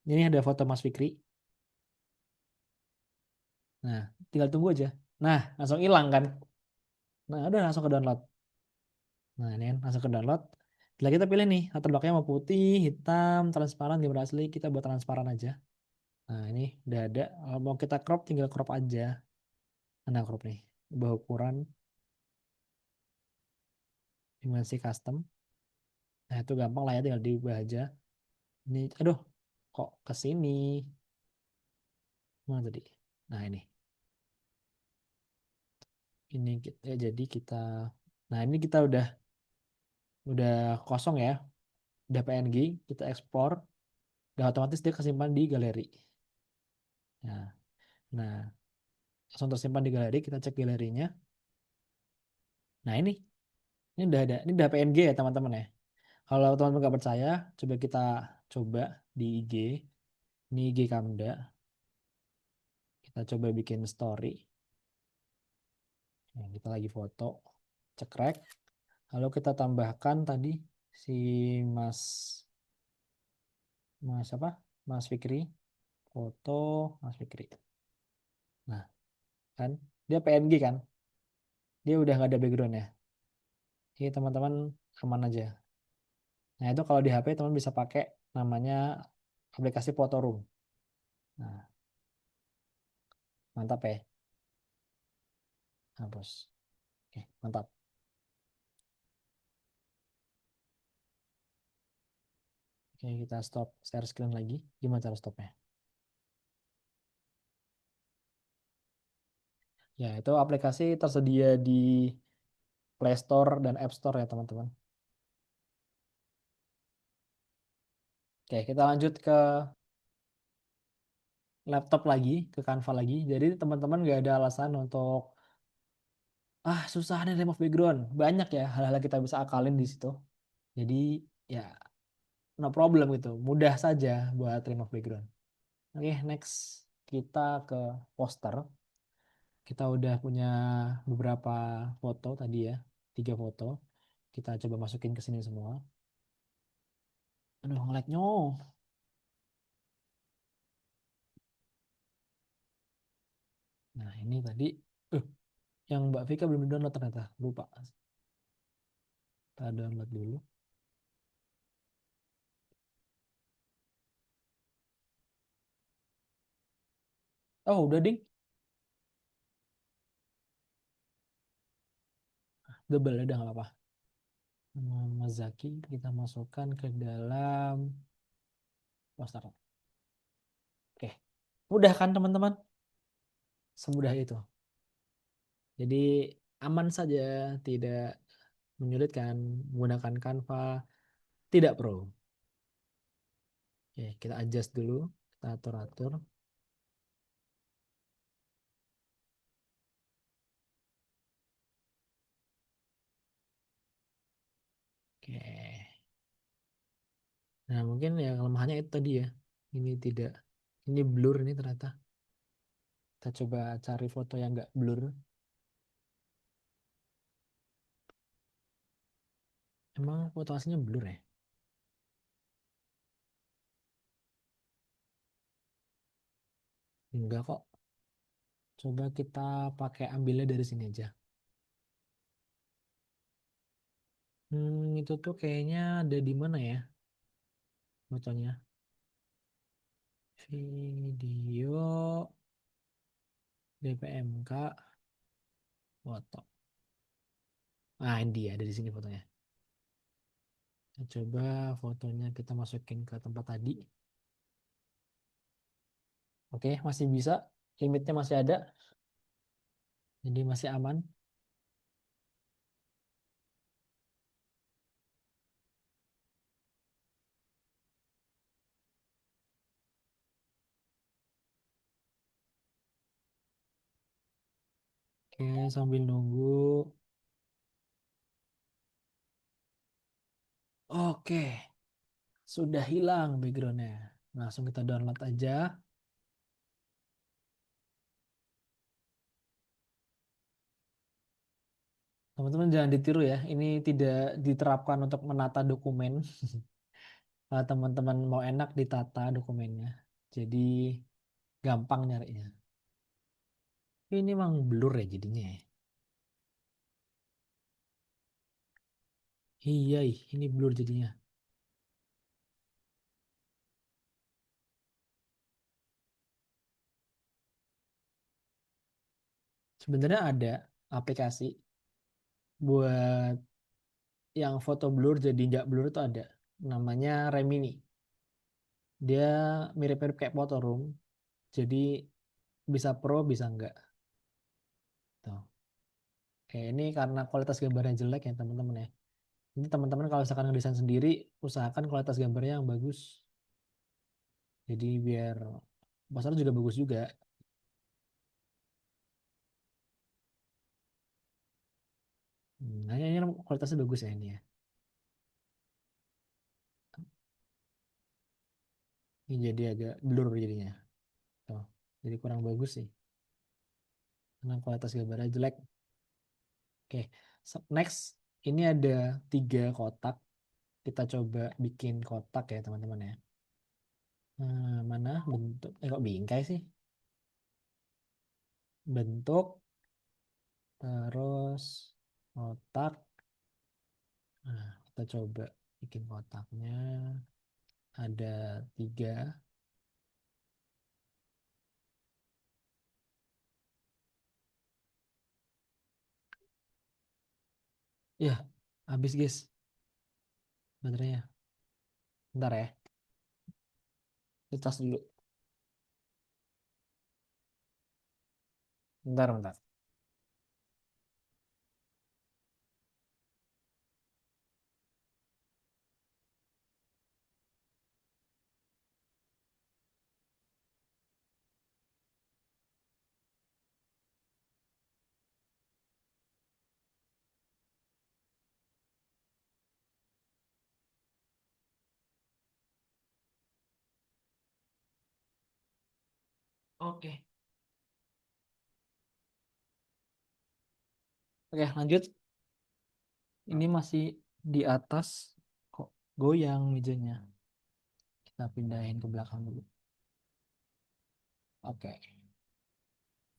Ini ada foto Mas Fikri. Nah, tinggal tunggu aja. Nah, langsung hilang kan? Nah, udah langsung ke download. Nah, ini kan langsung ke download. Bila kita pilih nih, latar belakangnya mau putih, hitam, transparan, gambar asli, kita buat transparan aja. Nah, ini udah ada. Kalau mau kita crop, tinggal crop aja. Mana crop nih? Ubah ukuran, dimensi custom. Nah, itu gampang lah ya, tinggal diubah aja. Ini, aduh, kok ke sini? Mana tadi? Nah, ini ya, jadi kita, nah ini kita udah kosong ya, udah PNG, kita ekspor, dan otomatis dia kesimpan di galeri. Nah, nah langsung tersimpan di galeri, kita cek galerinya. Nah ini udah ada, ini udah PNG ya teman-teman ya. Kalau teman-teman nggak percaya, coba kita coba di IG, ini IG Kamda, kita coba bikin story. Nah, kita lagi foto, cekrek. Lalu kita tambahkan tadi si Mas Mas apa? Mas Fikri, foto Mas Fikri. Nah, kan dia PNG kan, dia udah nggak ada background ya. Jadi teman-teman aman aja. Nah, itu kalau di HP teman bisa pakai namanya aplikasi Photoroom. Nah, mantap ya. Hapus. Oke, mantap. Oke, kita stop share screen lagi. Gimana cara stopnya? Ya, itu aplikasi tersedia di Play Store dan App Store ya, teman-teman. Oke, kita lanjut ke laptop lagi, ke Canva lagi. Jadi teman-teman nggak ada alasan untuk susah nih remove background. Banyak ya hal-hal yang kita bisa akalin di situ. Jadi ya no problem gitu. Mudah saja buat remove background. Oke, next kita ke poster. Kita udah punya beberapa foto tadi ya, 3 foto. Kita coba masukin ke sini semua. Aduh, nge-lag-nya. Nah, ini tadi, uh, yang Mbak Vika belum download ternyata. Lupa. Kita download dulu. Oh, udah ding. Double, udah nggak apa-apa. Nama Zaki kita masukkan ke dalam poster. Oke, mudah kan teman-teman? Semudah itu. Jadi aman saja, tidak menyulitkan menggunakan Canva, tidak pro. Oke, kita adjust dulu. Kita atur-atur. Oke. Nah, mungkin ya kelemahannya itu tadi ya. Ini tidak, ini blur ini ternyata. Kita coba cari foto yang nggak blur. Emang foto aslinya blur ya? Enggak kok. Coba kita pakai ambilnya dari sini aja. Itu tuh kayaknya ada di mana ya fotonya? Video DPMK foto. Ah, ini dia, ada di sini fotonya. Kita coba fotonya kita masukin ke tempat tadi. Oke, masih bisa. Limitnya masih ada. Jadi masih aman. Oke, sambil nunggu. Oke, sudah hilang backgroundnya. Langsung kita download aja. Teman-teman jangan ditiru ya. Ini tidak diterapkan untuk menata dokumen. Kalau teman-teman mau enak ditata dokumennya. Jadi gampang nyarinya. Ini emang blur ya jadinya ya. Iya, ini blur jadinya. Sebenarnya ada aplikasi buat yang foto blur jadi nggak blur itu ada. Namanya Remini. Dia mirip-mirip kayak Photoroom. Jadi bisa pro bisa enggak. Tuh. Kayak ini karena kualitas gambarnya jelek ya teman-teman ya. Ini teman-teman kalau misalkan ngedesain sendiri, usahakan kualitas gambarnya yang bagus. Jadi biar pasar juga bagus juga. Nah, ini kualitasnya bagus ya ini ya. Ini jadi agak blur jadinya. Tuh. Jadi kurang bagus sih. Karena kualitas gambarnya jelek. Oke, next. Ini ada 3 kotak. Kita coba bikin kotak ya teman-teman ya. Mana bentuk? Kok bingkai sih? Bentuk, terus kotak. Nah, kita coba bikin kotaknya. Ada 3. Ya, habis guys baterainya. Bentar ya, kita tas dulu. Bentar, bentar. Oke. Oke, lanjut. Ini masih di atas. Kok goyang mejanya? Kita pindahin ke belakang dulu. Oke.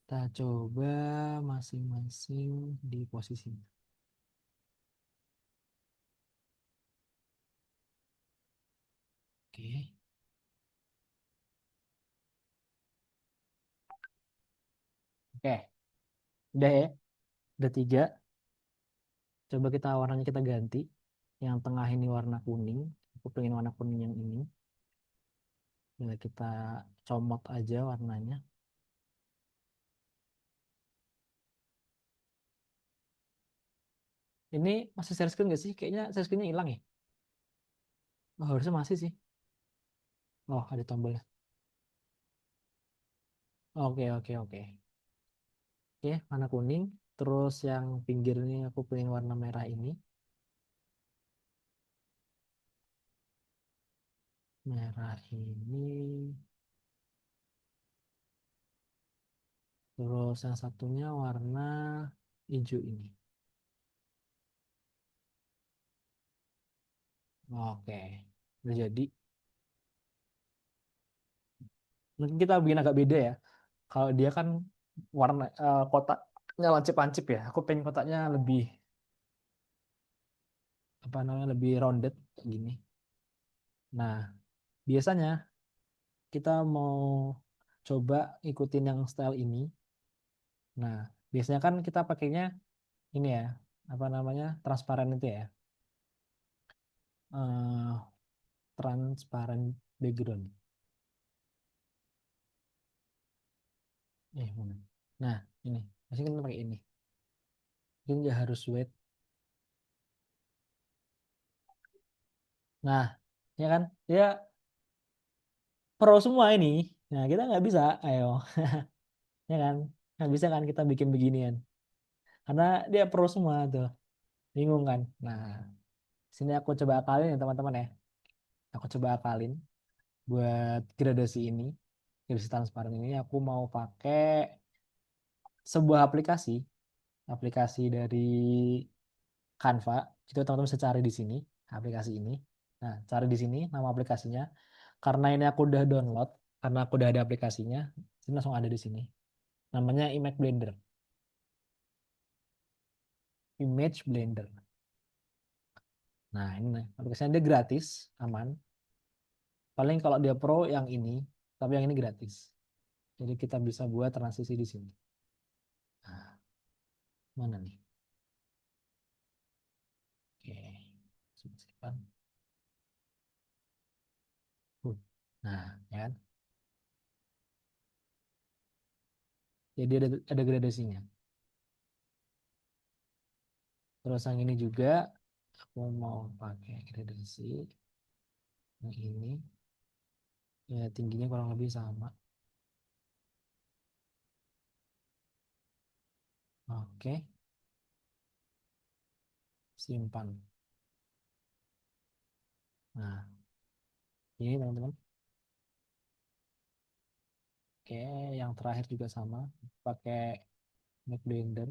Kita coba masing-masing di posisinya. Oke. Oke. Udah ya. Udah 3. Coba kita warnanya kita ganti. Yang tengah ini warna kuning. Aku pengen warna kuning yang ini. Nah, kita comot aja warnanya. Ini masih share screen nggak sih? Kayaknya share screen-nya hilang ya. Oh, harusnya masih sih. Oh, ada tombolnya. Oke, oke, oke. Oke, warna kuning. Terus yang pinggir ini aku pilih warna merah ini. Merah ini. Terus yang satunya warna hijau ini. Oke, udah jadi. Mungkin kita bikin agak beda ya. Kalau dia kan warna kotaknya lancip-lancip ya. Aku pengen kotaknya lebih apa namanya lebih rounded kayak gini. Nah, biasanya kita mau coba ikutin yang style ini. Nah, biasanya kan kita pakainya ini ya, apa namanya transparan itu ya, eh transparan background. Mana? Nah, ini. Masih kan pakai ini. Ini nggak harus wet. Nah, ya kan? Dia pro semua ini. Nah, kita nggak bisa. Ayo, ya kan? Nggak bisa kan kita bikin beginian. Karena dia pro semua tuh. Bingung kan? Nah, sini aku coba akalin ya teman-teman ya. Aku coba akalin buat gradasi ini. Gradasi transparan ini aku mau pakai sebuah aplikasi. Aplikasi dari Canva. Itu teman-teman bisa cari di sini. Aplikasi ini. Nah, cari di sini nama aplikasinya. Karena ini aku udah download. Karena aku udah ada aplikasinya. Ini langsung ada di sini. Namanya Image Blender. Image Blender. Nah, ini aplikasinya dia gratis, aman. Paling kalau dia pro yang ini, tapi yang ini gratis. Jadi kita bisa buat transisi di sini. Nah, mana nih? Oke. Simpan. Nah, ya kan? Jadi ada gradasinya. Terus yang ini juga aku mau pakai gradasi yang ini. Ya tingginya kurang lebih sama. Oke, simpan. Nah, ini teman-teman. Oke, yang terakhir juga sama. Pakai Mac Blender.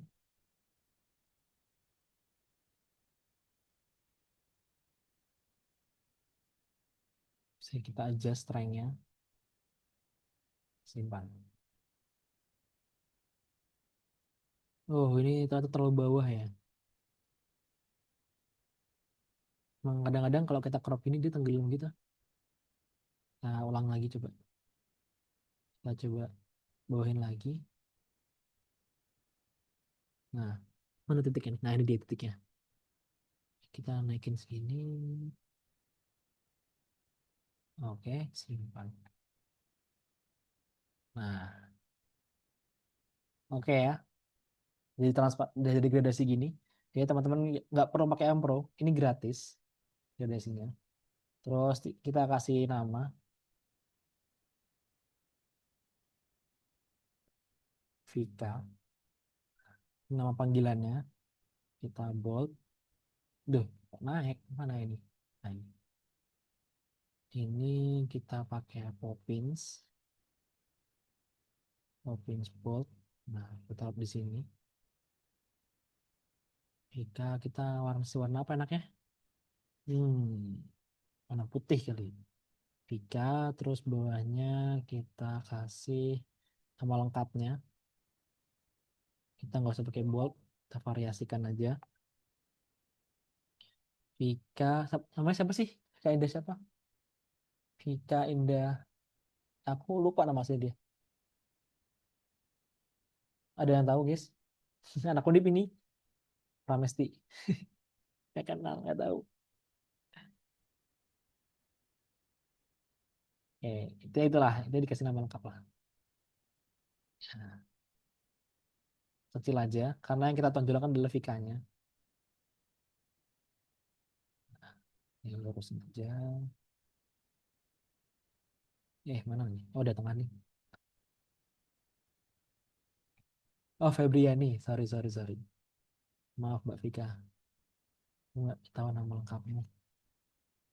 Bisa kita adjust strength-nya. Simpan. Oh, ini ternyata terlalu bawah ya. Memang kadang-kadang kalau kita crop ini dia tenggelam gitu. Nah, ulang lagi coba. Kita coba bawahin lagi. Nah, mana titiknya? Nah, ini dia titiknya. Kita naikin segini. Oke, simpan. Nah, oke ya. Jadi udah jadi gradasi gini. Jadi teman-teman nggak perlu pakai Ampro. Ini gratis gradasinya. Terus kita kasih nama Vika. Nama panggilannya. Kita bold. Duh, kok naik. Mana ini? Nah, ini kita pakai Poppins. Poppins bold. Nah, kita taruh di sini. Vika kita warna apa enaknya? Warna putih kali. Vika, terus bawahnya kita kasih nama lengkapnya. Kita nggak usah pakai bold, kita variasikan aja. Vika, namanya siapa sih? Vika Indah siapa? Vika Indah, aku lupa nama asli dia. Ada yang tahu guys? Anakku di ini, Pramesti. Nggak kenal, nggak tahu. Itulah, itu dikasih nama lengkap lah. Nah, kecil aja, karena yang kita tonjolkan adalah Vika-nya. Ya, lurusin aja. Mana nih? Oh, udah tengah nih. Oh, Febriani. Sorry, sorry, sorry. Maaf, Mbak Vika. Aku nggak tahu nama lengkapmu.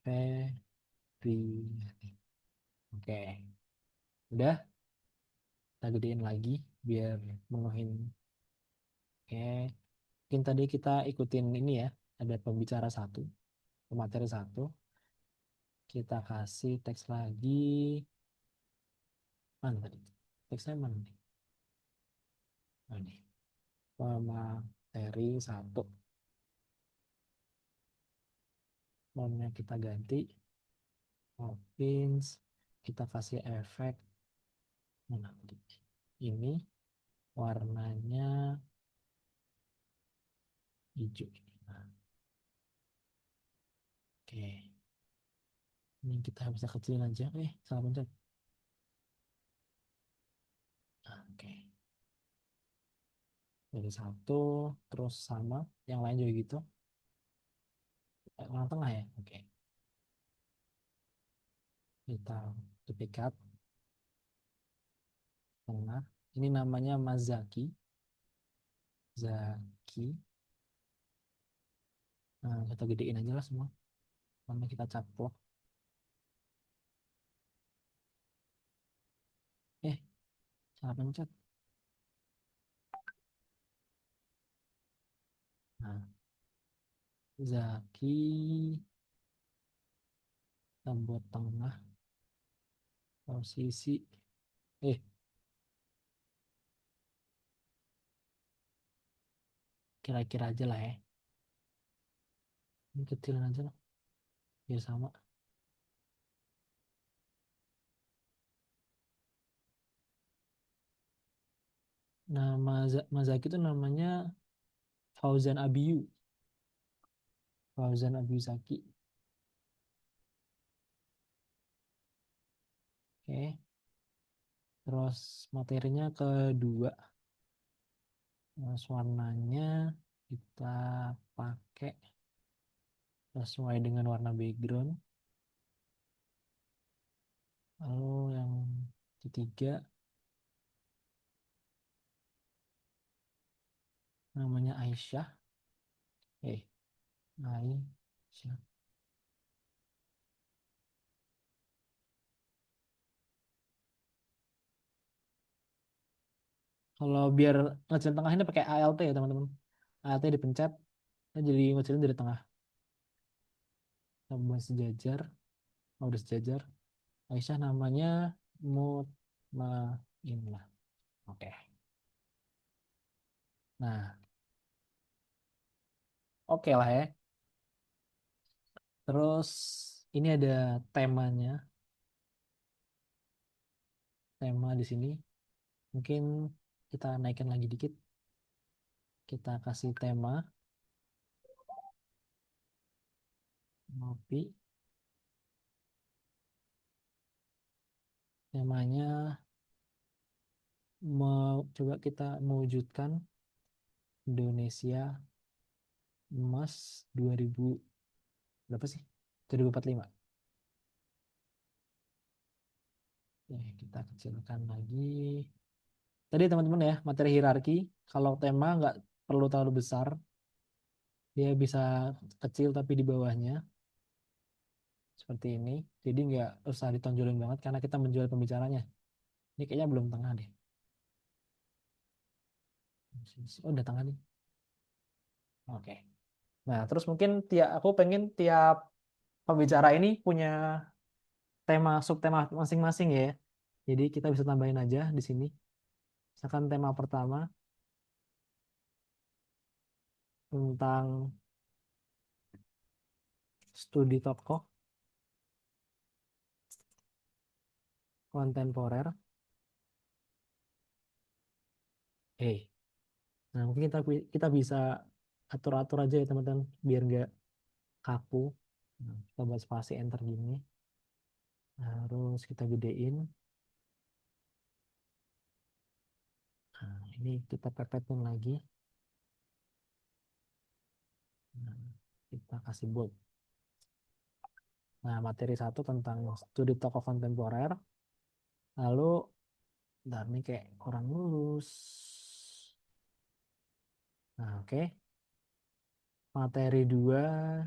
Febriani. Oke. Udah, kita gedein lagi biar menuhin. Oke. Mungkin tadi kita ikutin ini ya. Ada pembicara satu, pemateri satu. Kita kasih teks lagi. Mana tadi? Teksnya mana nih? Oh, ini. Pemateri satu. Formnya kita ganti. Opins. Kita kasih efek. Mana tadi? Ini warnanya hijau. Nah, oke. Ini kita bisa kecilin aja. Salah pencet. Nah, oke. Jadi satu. Terus sama. Yang lain juga gitu. Warna tengah ya. Oke. Kita duplikat tengah. Ini namanya Mazaki. Zaki. Nah, kita gedein aja lah semua. Sama kita caplok. Eh, salah pencet. Nah, Zaki. Kita buat tengah. Posisi. Eh, kira-kira aja lah ya. Ini kecilin aja lah. Biar sama. Nama Mazaki itu namanya Fauzan Abiyu. Fauzan Abiyuzaki. Oke. Terus materinya kedua. Terus warnanya kita pakai sesuai dengan warna background. Lalu yang ketiga namanya Aisyah. Eh, Aisyah. Kalau biar ngecilin tengah ini pakai ALT ya teman-teman. ALT dipencet, jadi ngecilin dari tengah. Tambah sejajar. Oh, udah sejajar. Aisyah namanya Mutmainlah. Oke. Nah, oke lah ya. Terus ini ada temanya. Tema di sini. Mungkin kita naikkan lagi dikit. Kita kasih tema ngopi. Temanya mau coba kita mewujudkan Indonesia emas 2000 berapa sih? 2045. Ya, kita kecilkan lagi. Tadi teman-teman ya, materi hierarki. Kalau tema nggak perlu terlalu besar, dia bisa kecil tapi di bawahnya seperti ini. Jadi nggak usah ditonjolin banget karena kita menjual pembicaranya. Ini kayaknya belum tengah deh. Oh, udah tengah nih. Oke. Nah, terus mungkin aku pengen tiap pembicara ini punya tema subtema masing-masing ya. Jadi kita bisa tambahin aja di sini. Misalkan tema pertama tentang studi tokoh kontemporer. Nah, mungkin kita bisa atur-atur aja ya teman-teman biar nggak kaku. Nah, kita buat spasi enter gini. Harus kita gedein. Nah, ini kita pepetin lagi. Nah, kita kasih bold. Nah, materi satu tentang studi tokoh kontemporer. Lalu, bentar nih kayak kurang lurus. Nah, oke. Materi 2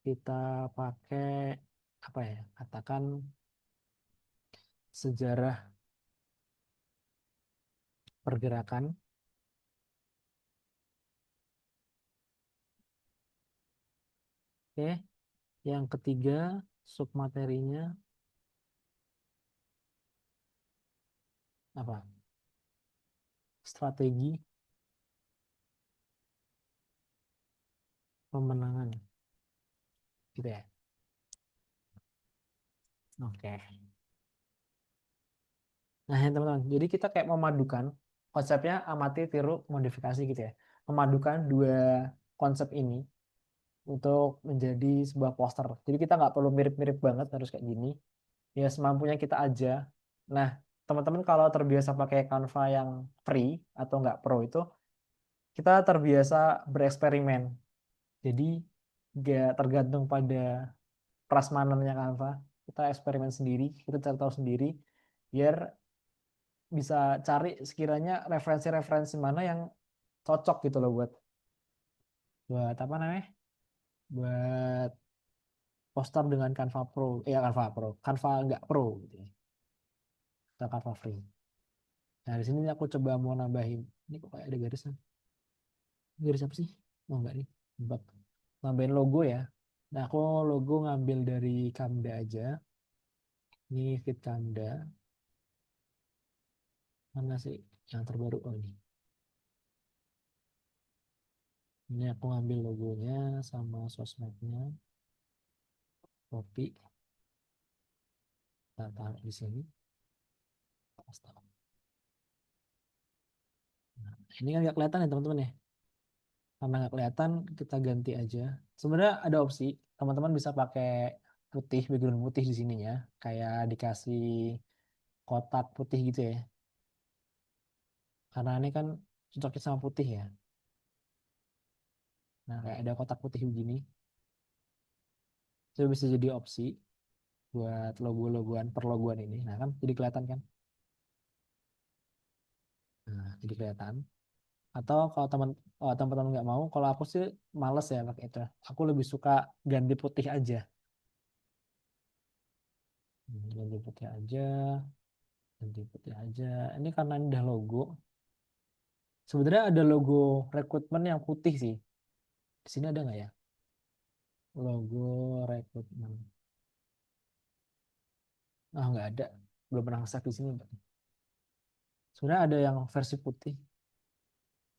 kita pakai apa ya? Katakan sejarah pergerakan. Oke. Yang ketiga, submaterinya apa? Strategi pemenangan. Gitu ya. Oke. Nah, ya, teman-teman. Jadi kita kayak memadukan konsepnya amati, tiru, modifikasi gitu ya. Memadukan dua konsep ini untuk menjadi sebuah poster. Jadi kita nggak perlu mirip-mirip banget harus kayak gini. Ya semampunya kita aja. Nah, teman-teman kalau terbiasa pakai Canva yang free atau nggak pro itu, kita terbiasa bereksperimen. Jadi nggak tergantung pada prasmanannya Canva. Kita eksperimen sendiri, kita cari tahu sendiri, biar bisa cari sekiranya referensi-referensi mana yang cocok gitu loh buat buat apa namanya? Buat poster dengan Canva Pro, Canva Pro, Canva nggak Pro gitu ya. Atau Canva Free. Nah, di sini aku coba mau nambahin. Ini kok kayak ada garisnya. Garis apa sih? Oh enggak nih. Bak. Nambahin logo ya. Nah, aku logo ngambil dari Canva aja. Ini fit Canva. Mana sih yang terbaru? Oh ini. Ini aku ngambil logonya sama sosmednya. Copy. Kita taruh di sini. Nah, ini kan nggak kelihatan ya teman-teman ya. Karena nggak kelihatan, kita ganti aja. Sebenarnya ada opsi, teman-teman bisa pakai putih, background putih di sininya. Kayak dikasih kotak putih gitu ya. Karena ini kan cocoknya sama putih ya. Nah, kayak ada kotak putih begini. Itu bisa jadi opsi buat logo-logoan perlogoan ini. Nah, kan jadi kelihatan kan? Nah, jadi kelihatan. Atau kalau teman-teman nggak mau, kalau aku sih males ya pakai itu. Aku lebih suka ganti putih aja. Ganti putih aja, ganti putih aja. Ini karena ini udah logo. Sebenarnya ada logo rekrutmen yang putih sih. Di sini ada nggak ya? Logo rekrutmen. Ah, nggak ada. Belum pernah nge-save di sini. Sebenarnya ada yang versi putih.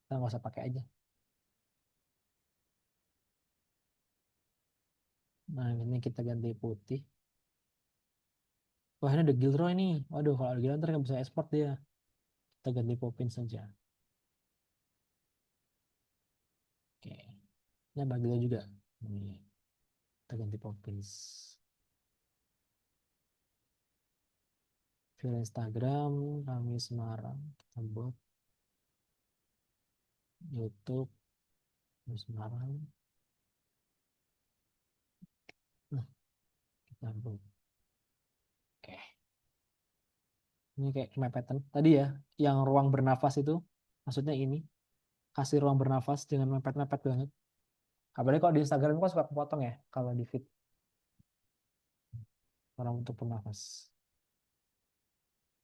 Kita nggak usah pakai aja. Nah, ini kita ganti putih. Wah, ini ada Gilroy nih. Waduh, kalau ada Gilroy ntar nggak bisa ekspor dia. Kita ganti Popin saja. Oke. Ini ada Gilroy juga. Ini. Kita ganti Popins. Via Instagram, kami Semarang. Kita buat YouTube, kami Semarang. Nah, kita buat. Oke. Ini kayak kemepetan. Tadi ya, yang ruang bernafas itu. Maksudnya ini. Kasih ruang bernafas dengan mepet-mepet banget. Apalagi kalau di Instagram kok suka kepotong ya. Kalau di feed orang untuk bernafas.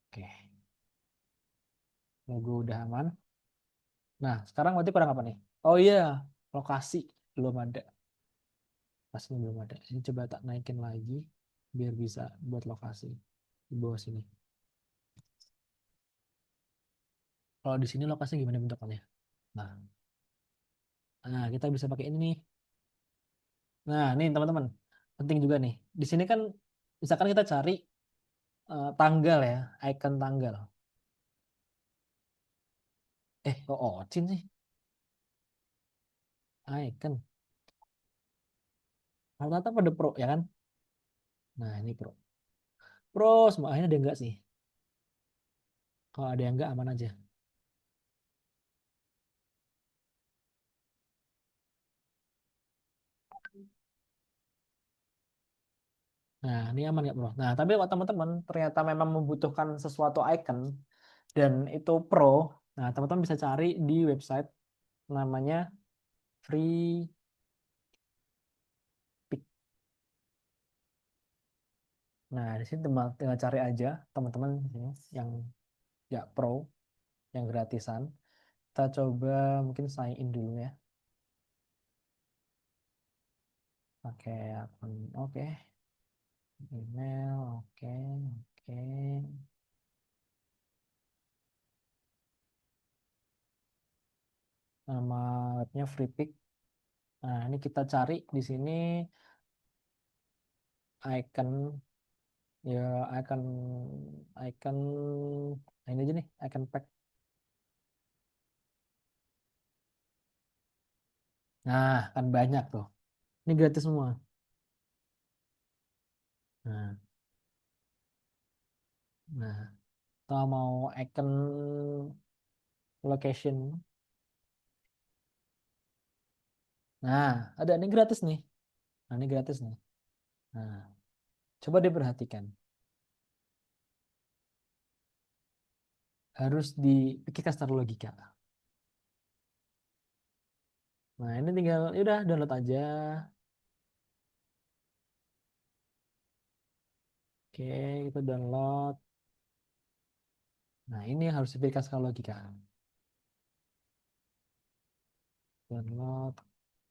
Oke. Logo udah aman. Nah, sekarang berarti kurang apa nih? Oh iya, lokasi belum ada. Lokasinya belum ada. Ini coba tak naikin lagi biar bisa buat lokasi di bawah sini. Kalau di sini lokasinya gimana bentukannya? Nah, kita bisa pakai ini nih. Nah, nih teman-teman, penting juga nih. Di sini kan misalkan kita cari tanggal ya, icon tanggal. Kok Ocin sih? Icon. Rata-rata pada pro ya kan? Nah, ini pro. Pro semua akhirnya ada enggak sih? Kalau ada yang enggak aman aja. Nah, ini aman nggak bro? Nah, tapi kalau teman-teman ternyata memang membutuhkan sesuatu icon dan itu pro, nah teman-teman bisa cari di website namanya free pick. Nah, di sini tinggal cari aja teman-teman di sini yang nggak pro, yang gratisan. Kita coba mungkin sign in dulu ya. Pakai akun, oke. Email, oke, oke. Nama webnya free pick. Nah, ini kita cari di sini icon, ya icon, icon, nah ini aja nih, icon pack. Nah, kan banyak tuh. Ini gratis semua. Nah, nah, kalau mau icon location. Nah, ada ini gratis nih. Nah, ini gratis nih. Nah, coba diperhatikan. Harus dipikirkan secara logika. Nah, ini tinggal, ya udah download aja. Oke, kita download. Nah, ini yang harus dipikirkan secara logika. Download.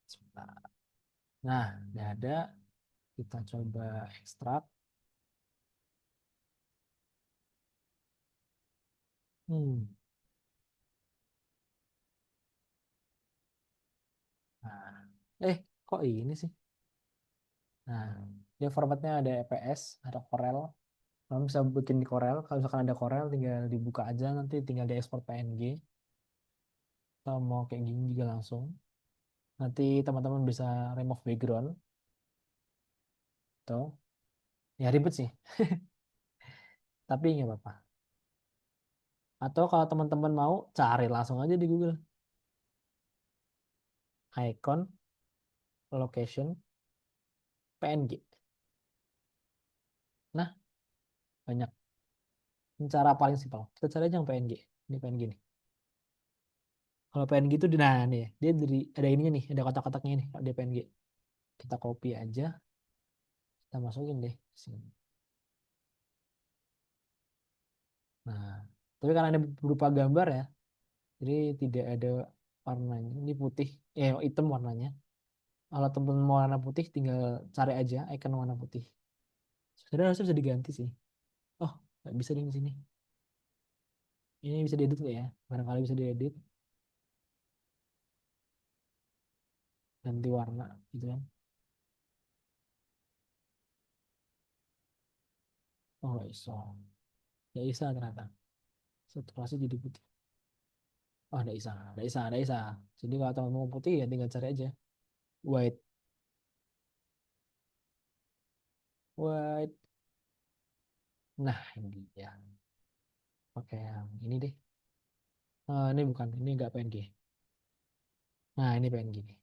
Sebentar. Nah, udah ada. Kita coba ekstrak. Hmm. Nah, kok ini sih? Nah, dia formatnya ada EPS, ada Corel. Kamu bisa bikin di Corel. Kalau misalkan ada Corel, tinggal dibuka aja. Nanti tinggal diekspor PNG. Kalau mau kayak gini juga langsung. Nanti teman-teman bisa remove background. Tuh. Ya ribet sih. Tapi nggak apa-apa. Atau kalau teman-teman mau, cari langsung aja di Google. Icon, location, PNG. Nah, banyak. Ini cara paling simpel. Kita cari aja yang PNG. Ini PNG nih. Kalau PNG itu, nah nih, dia dari ada ininya nih, ada kotak-kotaknya nih, kalau dia PNG. Kita copy aja, kita masukin deh sini. Nah, tapi karena ini berupa gambar ya, jadi tidak ada warnanya. Ini putih, hitam warnanya. Kalau temen mau warna putih, tinggal cari aja icon warna putih. Sebenarnya harusnya bisa diganti sih. Oh, nggak bisa di sini. Ini bisa diedit nggak ya? Barangkali bisa diedit, ganti warna gitu kan. Oh, nggak bisa. Nggak bisa ternyata. Saturasi jadi putih. Oh, nggak bisa, nggak bisa, nggak bisa. Jadi kalau teman mau putih ya tinggal cari aja. White, white. Nah, ini dia. Pakai yang ini deh. Ini bukan, ini nggak PNG. Nah, ini PNG nih.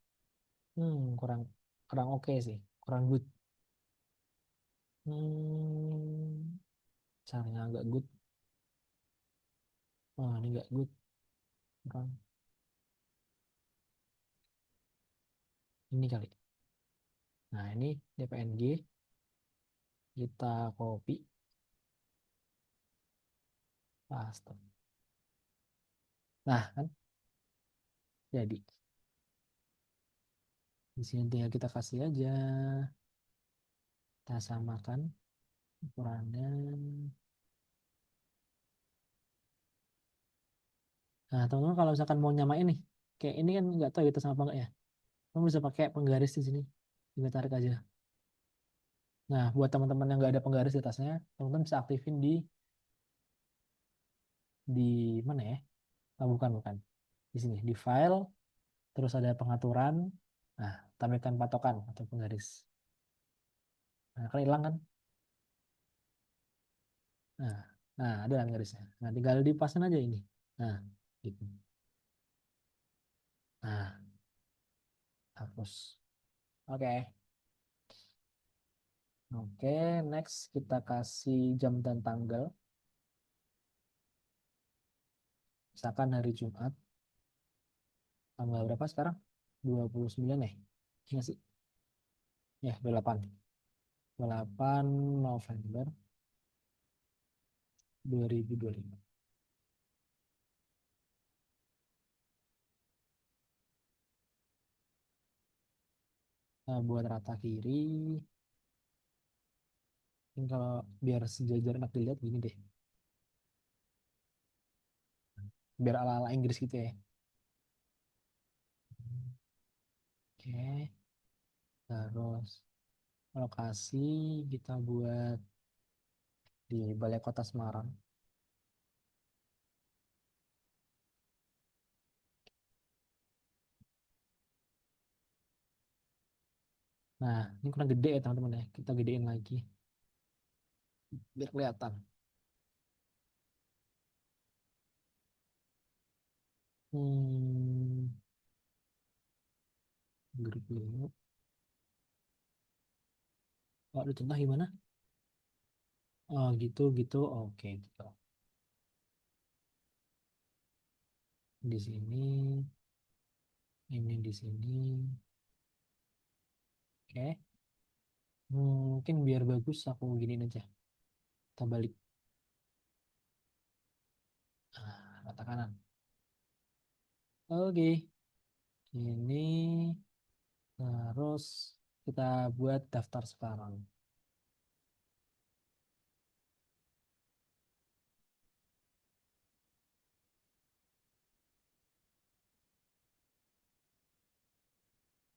Kurang kurang oke sih, kurang good. Hmm, caranya agak good. Oh, ini nggak good. Kurang. Ini kali. Nah, ini dia PNG. Kita copy, paste. Nah, kan jadi. Di sini tinggal kita kasih aja. Kita samakan ukurannya. Nah, teman-teman kalau misalkan mau nyamain nih, kayak ini kan nggak tahu ya, itu sama apa enggak ya. Kamu bisa pakai penggaris di sini. Tinggal tarik aja. Nah, buat teman-teman yang nggak ada penggaris di atasnya, teman-teman bisa aktifin di mana ya? Ah, bukan. Di sini, di file, terus ada pengaturan. Nah, tambahkan patokan atau penggaris. Nah, kan hilang kan? Nah, ada kan garisnya. Nah, tinggal dipasang aja ini. Nah, gitu. Nah, hapus. Oke. Oke, next kita kasih jam dan tanggal. Misalkan hari Jumat. Tanggal berapa sekarang? 29 ya? Iya sih? Ya, 28. 28 November 2025. Nah, buat rata kiri, ini kalau biar sejajar enak dilihat gini deh. Biar ala-ala Inggris gitu ya. Oke, terus lokasi kita buat di Balai Kota Semarang. Nah, ini kurang gede ya teman-teman ya. Kita gedein lagi biar kelihatan. Hmm, grup dulu. Oh, ada contoh gimana? Oh, gitu gitu. Oke, gitu. Di sini, ini di sini. Oke. Mungkin biar bagus aku giniin aja. Kita balik. Rata kanan. Oke. Ini terus kita buat daftar sekarang.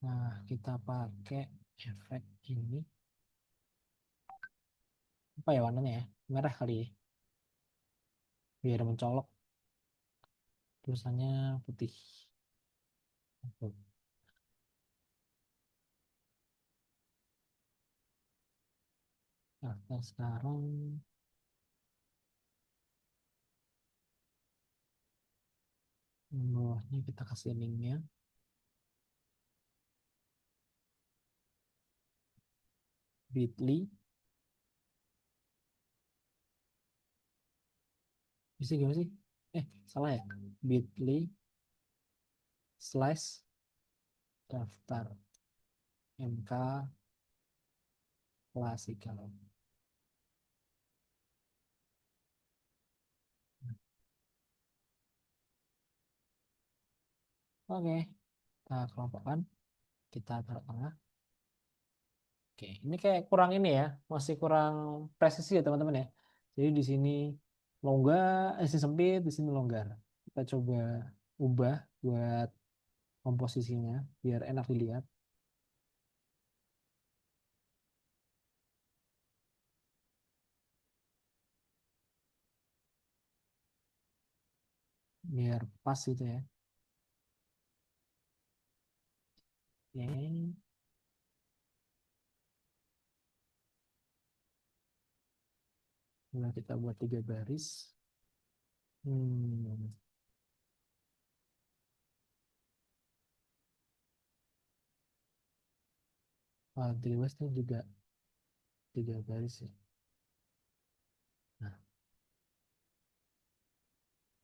Nah, kita pakai efek ini. Apa ya warnanya ya? Merah kali ya. Biar mencolok. Tulisannya putih. Daftar sekarang. Bawahnya kita kasih linknya. Bit.ly. Bisa gimana sih? Salah ya? Bit.ly slash daftar MK klasikal. Oke, kita kelompokkan. Kita taruh tengah. Oke, ini kayak kurang ini ya, masih kurang presisi ya teman-teman ya. Jadi di sini longgar, di sini sempit, di sini longgar. Kita coba ubah buat komposisinya biar enak dilihat, biar pas gitu ya. Oke, nah kita buat 3 baris. Hmm, di luas ini juga 3 baris ya.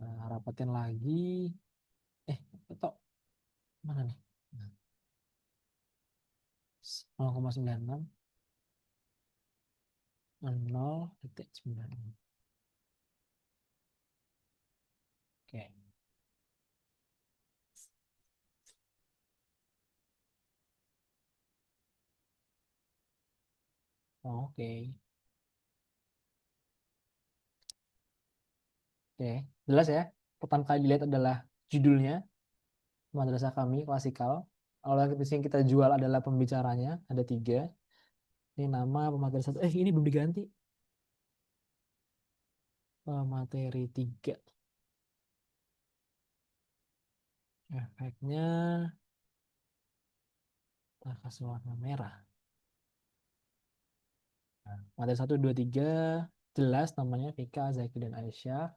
Nah, rapatin lagi. Atau mana nih? Nah, 0,96 0,96. Oke. Oke. Oke. Jelas ya. Pertama kali dilihat adalah judulnya, madrasah kami klasikal. Kalau yang di sini kita jual adalah pembicaranya, ada 3. Ini nama pemateri satu. Ini belum diganti. Pemateri 3. Efeknya kita kasih warna merah. Nah, materi 1, 2, 3. Jelas namanya Vika, Zaki, dan Aisyah.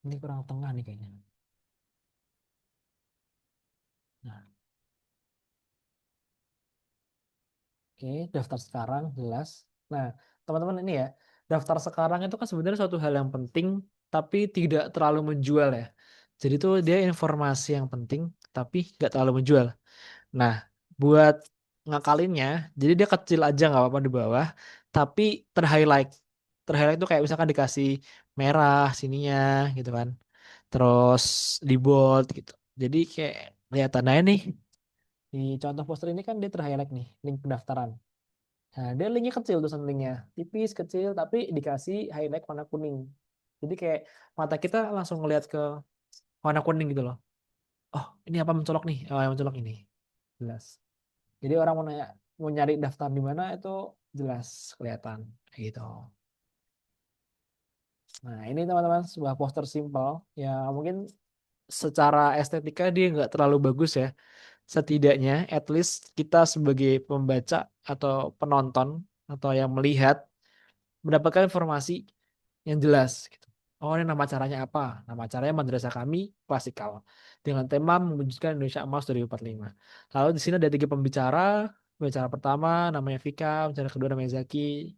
Ini kurang tengah nih kayaknya. Nah, oke, daftar sekarang jelas. Nah, teman-teman ini ya, daftar sekarang itu kan sebenarnya suatu hal yang penting, tapi tidak terlalu menjual ya. Jadi tuh dia informasi yang penting tapi nggak terlalu menjual. Nah, buat ngakalinnya, jadi dia kecil aja nggak apa-apa di bawah, tapi terhighlight. Terhighlight tuh kayak misalkan dikasih merah sininya gitu kan. Terus di bold gitu. Jadi kayak kelihatan aja nih. Di contoh poster ini kan dia terhighlight nih, link pendaftaran. Nah, dia linknya kecil tuh linknya. Tipis, kecil, tapi dikasih highlight warna kuning. Jadi kayak mata kita langsung ngeliat ke warna kuning gitu loh. Oh, ini apa mencolok nih? Oh, yang mencolok ini. Jelas. Jadi orang mau nanya, mau nyari daftar di mana itu jelas kelihatan kayak gitu. Nah, ini teman-teman sebuah poster simpel ya mungkin secara estetika dia nggak terlalu bagus ya. Setidaknya at least kita sebagai pembaca atau penonton atau yang melihat mendapatkan informasi yang jelas gitu. Oh, ini nama acaranya apa? Nama acaranya Madrasah Kami Klasikal dengan tema mewujudkan Indonesia Emas 2045. Lalu di sini ada tiga pembicara. Pembicara pertama namanya Vika, pembicara kedua namanya Zaki,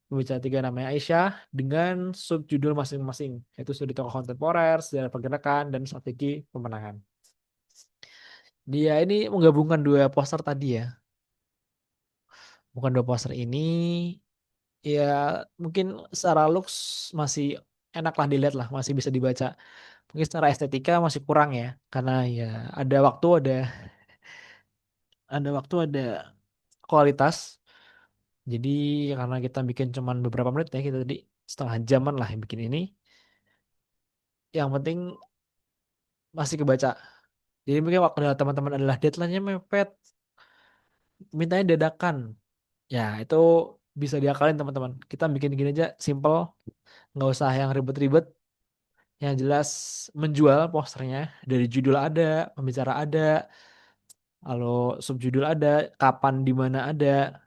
pembicara tiga namanya Aisyah dengan subjudul masing-masing yaitu studi tokoh kontemporer, sejarah pergerakan, dan strategi pemenangan. Dia ini menggabungkan dua poster tadi ya. Bukan dua poster ini ya mungkin secara looks masih enak lah dilihat lah, masih bisa dibaca. Mungkin secara estetika masih kurang ya, karena ya ada waktu ada kualitas. Jadi karena kita bikin cuman beberapa menit ya, kita tadi setengah jaman lah yang bikin ini. Yang penting masih kebaca. Jadi mungkin waktu teman-teman adalah deadline-nya mepet, mintanya dadakan. Ya itu bisa diakalin teman-teman. Kita bikin gini aja, simple, nggak usah yang ribet-ribet. Yang jelas menjual posternya dari judul ada, pembicara ada, lalu subjudul ada, kapan di mana ada.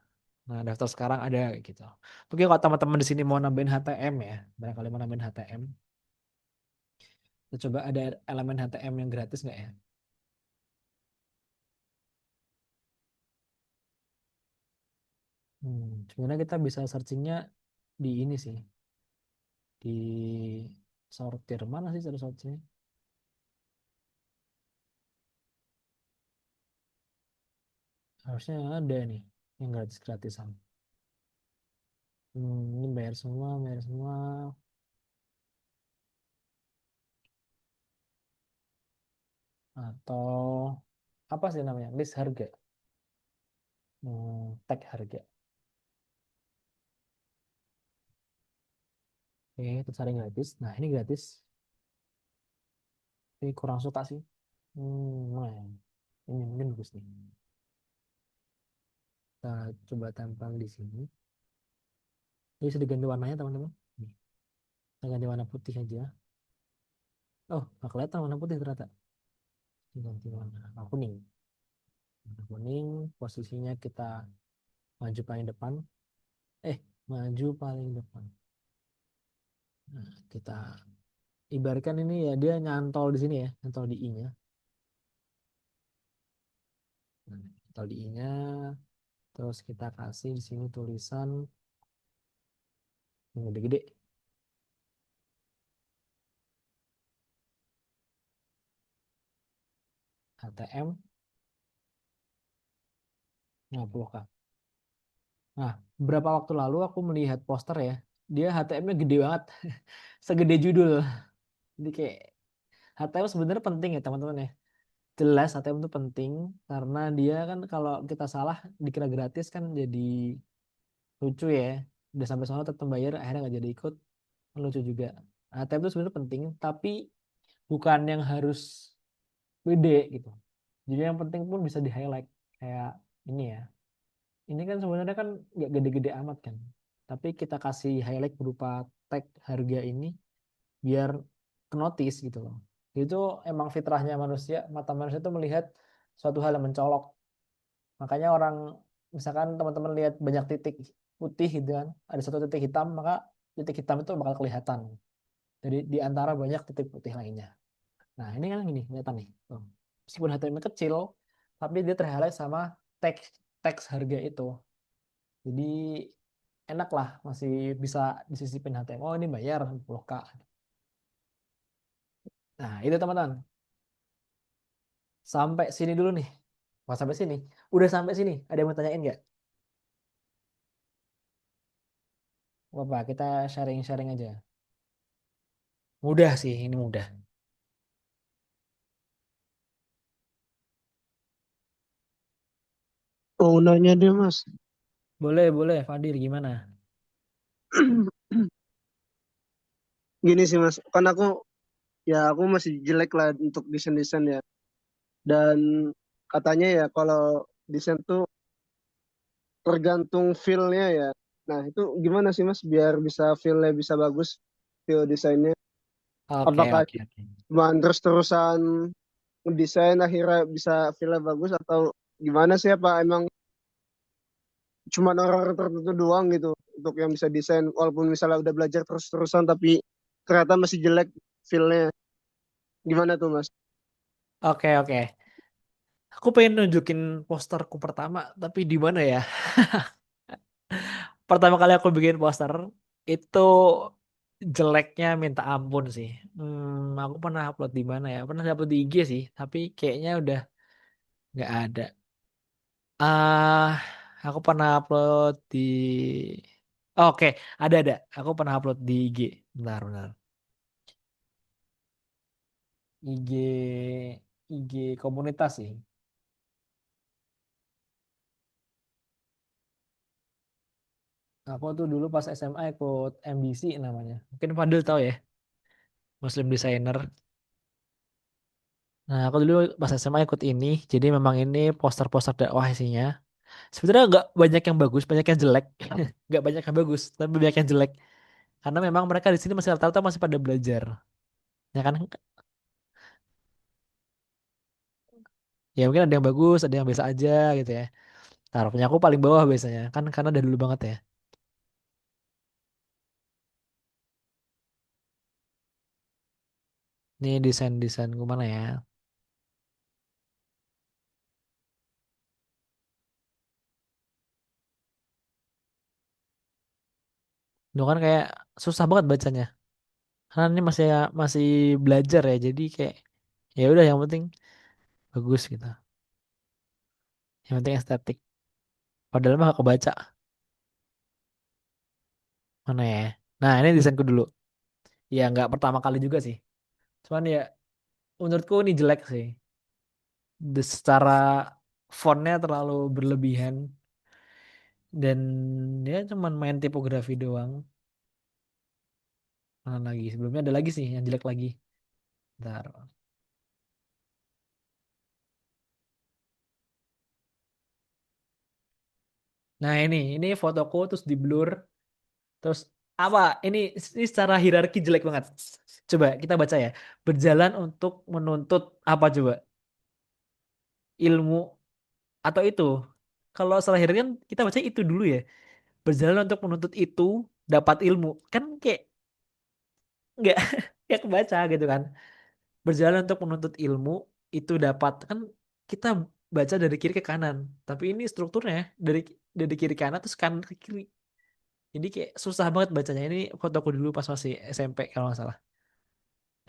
Nah, daftar sekarang ada kayak gitu. Mungkin kalau teman-teman di sini mau nambahin HTM ya, barangkali mau nambahin HTM, kita coba ada elemen HTM yang gratis nggak ya? Sebenarnya kita bisa searchingnya di ini sih, di sortir mana sih cara searchingnya? Harusnya ada nih yang gratis-gratisan. Ini bayar semua, atau apa sih namanya? List harga, tag harga. Oke, itu cari gratis. Nah, ini gratis. Ini kurang suka sih. Nah, ini mungkin bagus nih. Kita coba tempel di sini. Ini bisa diganti warnanya teman-teman. Nih, kita ganti warna putih aja. Oh, nggak kelihatan warna putih ternyata. Diganti warna kuning. Warna kuning, posisinya kita maju paling depan. Maju paling depan. Nah, kita ibaratkan ini ya dia nyantol di sini ya, nyantol di i-nya. Nah, nyantol di i-nya, terus kita kasih di sini tulisan yang gede-gede HTM 50K. Nah, beberapa waktu lalu aku melihat poster ya, dia HTM-nya gede banget, segede judul. Jadi kayak HTM sebenarnya penting ya teman-teman ya. Jelas HTM itu penting karena dia kan kalau kita salah dikira gratis kan jadi lucu ya. Udah sampai sana tetap bayar akhirnya nggak jadi ikut, kan lucu juga. HTM itu sebenarnya penting tapi bukan yang harus gede gitu. Jadi yang penting pun bisa di highlight kayak ini ya. Ini kan sebenarnya kan nggak gede-gede amat kan. Tapi kita kasih highlight berupa tag harga ini biar kenotis gitu loh. Itu emang fitrahnya manusia, mata manusia itu melihat suatu hal yang mencolok. Makanya orang misalkan teman-teman lihat banyak titik putih gitu kan, ada satu titik hitam, maka titik hitam itu bakal kelihatan. Jadi di antara banyak titik putih lainnya. Nah, ini kan gini, kelihatan nih. Tuh. Meskipun HTML kecil, tapi dia terhighlight sama teks teks harga itu. Jadi enak lah, masih bisa disisipin HTML. Oh, ini bayar 10K. Nah, itu teman-teman. Sampai sini dulu nih. Mau sampai sini? Udah sampai sini. Ada yang mau tanyain nggak? Apa, kita sharing-sharing aja. Mudah sih, ini mudah. Mau nanya deh Mas. Boleh, boleh. Fadil, gimana? Gini sih Mas, kan aku masih jelek lah untuk desain-desain ya. Dan katanya ya kalau desain tuh tergantung feel-nya ya. Nah itu gimana sih Mas biar bisa feel-nya bisa bagus, feel desainnya? Oke, Apakah oke, oke. cuma terus-terusan desain akhirnya bisa feel-nya bagus atau gimana sih? Apa emang cuma orang-orang tertentu doang gitu untuk yang bisa desain walaupun misalnya udah belajar terus-terusan tapi ternyata masih jelek feel-nya. Gimana tuh Mas? Oke, oke. Aku pengen nunjukin posterku pertama, tapi di mana ya? Pertama kali aku bikin poster, itu jeleknya minta ampun sih. Aku pernah upload di mana ya? Pernah upload di IG sih, tapi kayaknya udah nggak ada. Ah, aku pernah upload di. Oh, oke, ada. Aku pernah upload di IG. Bentar, bentar. IG komunitas sih. Aku tuh dulu pas SMA ikut MDC namanya. Mungkin Fadil tahu ya, Muslim Designer. Nah, aku dulu pas SMA ikut ini, jadi memang ini poster-poster dakwah isinya. Sebenarnya nggak banyak yang bagus, banyak yang jelek. Nggak banyak yang bagus, tapi banyak yang jelek. Karena memang mereka di sini masih rata-rata masih pada belajar. Ya kan? Ya mungkin ada yang bagus, ada yang biasa aja gitu ya. Taruhnya aku paling bawah biasanya, kan karena dari dulu banget ya. Ini desain-desain gue mana ya? Itu kan kayak susah banget bacanya. Karena ini masih masih belajar ya, jadi kayak ya udah yang penting bagus gitu. Yang penting estetik. Padahal mah gak kebaca. Mana ya? Nah, ini desainku dulu. Ya nggak pertama kali juga sih. Cuman ya menurutku ini jelek sih. Secara fontnya terlalu berlebihan dan dia cuman main tipografi doang. Mana lagi? Sebelumnya ada lagi sih yang jelek lagi. Bentar. Nah, ini fotoku terus di blur. Terus apa? Ini secara hierarki jelek banget. Coba kita baca ya. Berjalan untuk menuntut apa coba? Ilmu atau itu? Kalau salah hierarki kan kita baca itu dulu ya. Berjalan untuk menuntut itu dapat ilmu. Kan kayak nggak ya kebaca gitu kan. Berjalan untuk menuntut ilmu itu dapat kan kita baca dari kiri ke kanan. Tapi ini strukturnya dari kiri ke kanan terus kanan ke kiri. Jadi kayak susah banget bacanya. Ini fotoku dulu pas masih SMP kalau nggak salah.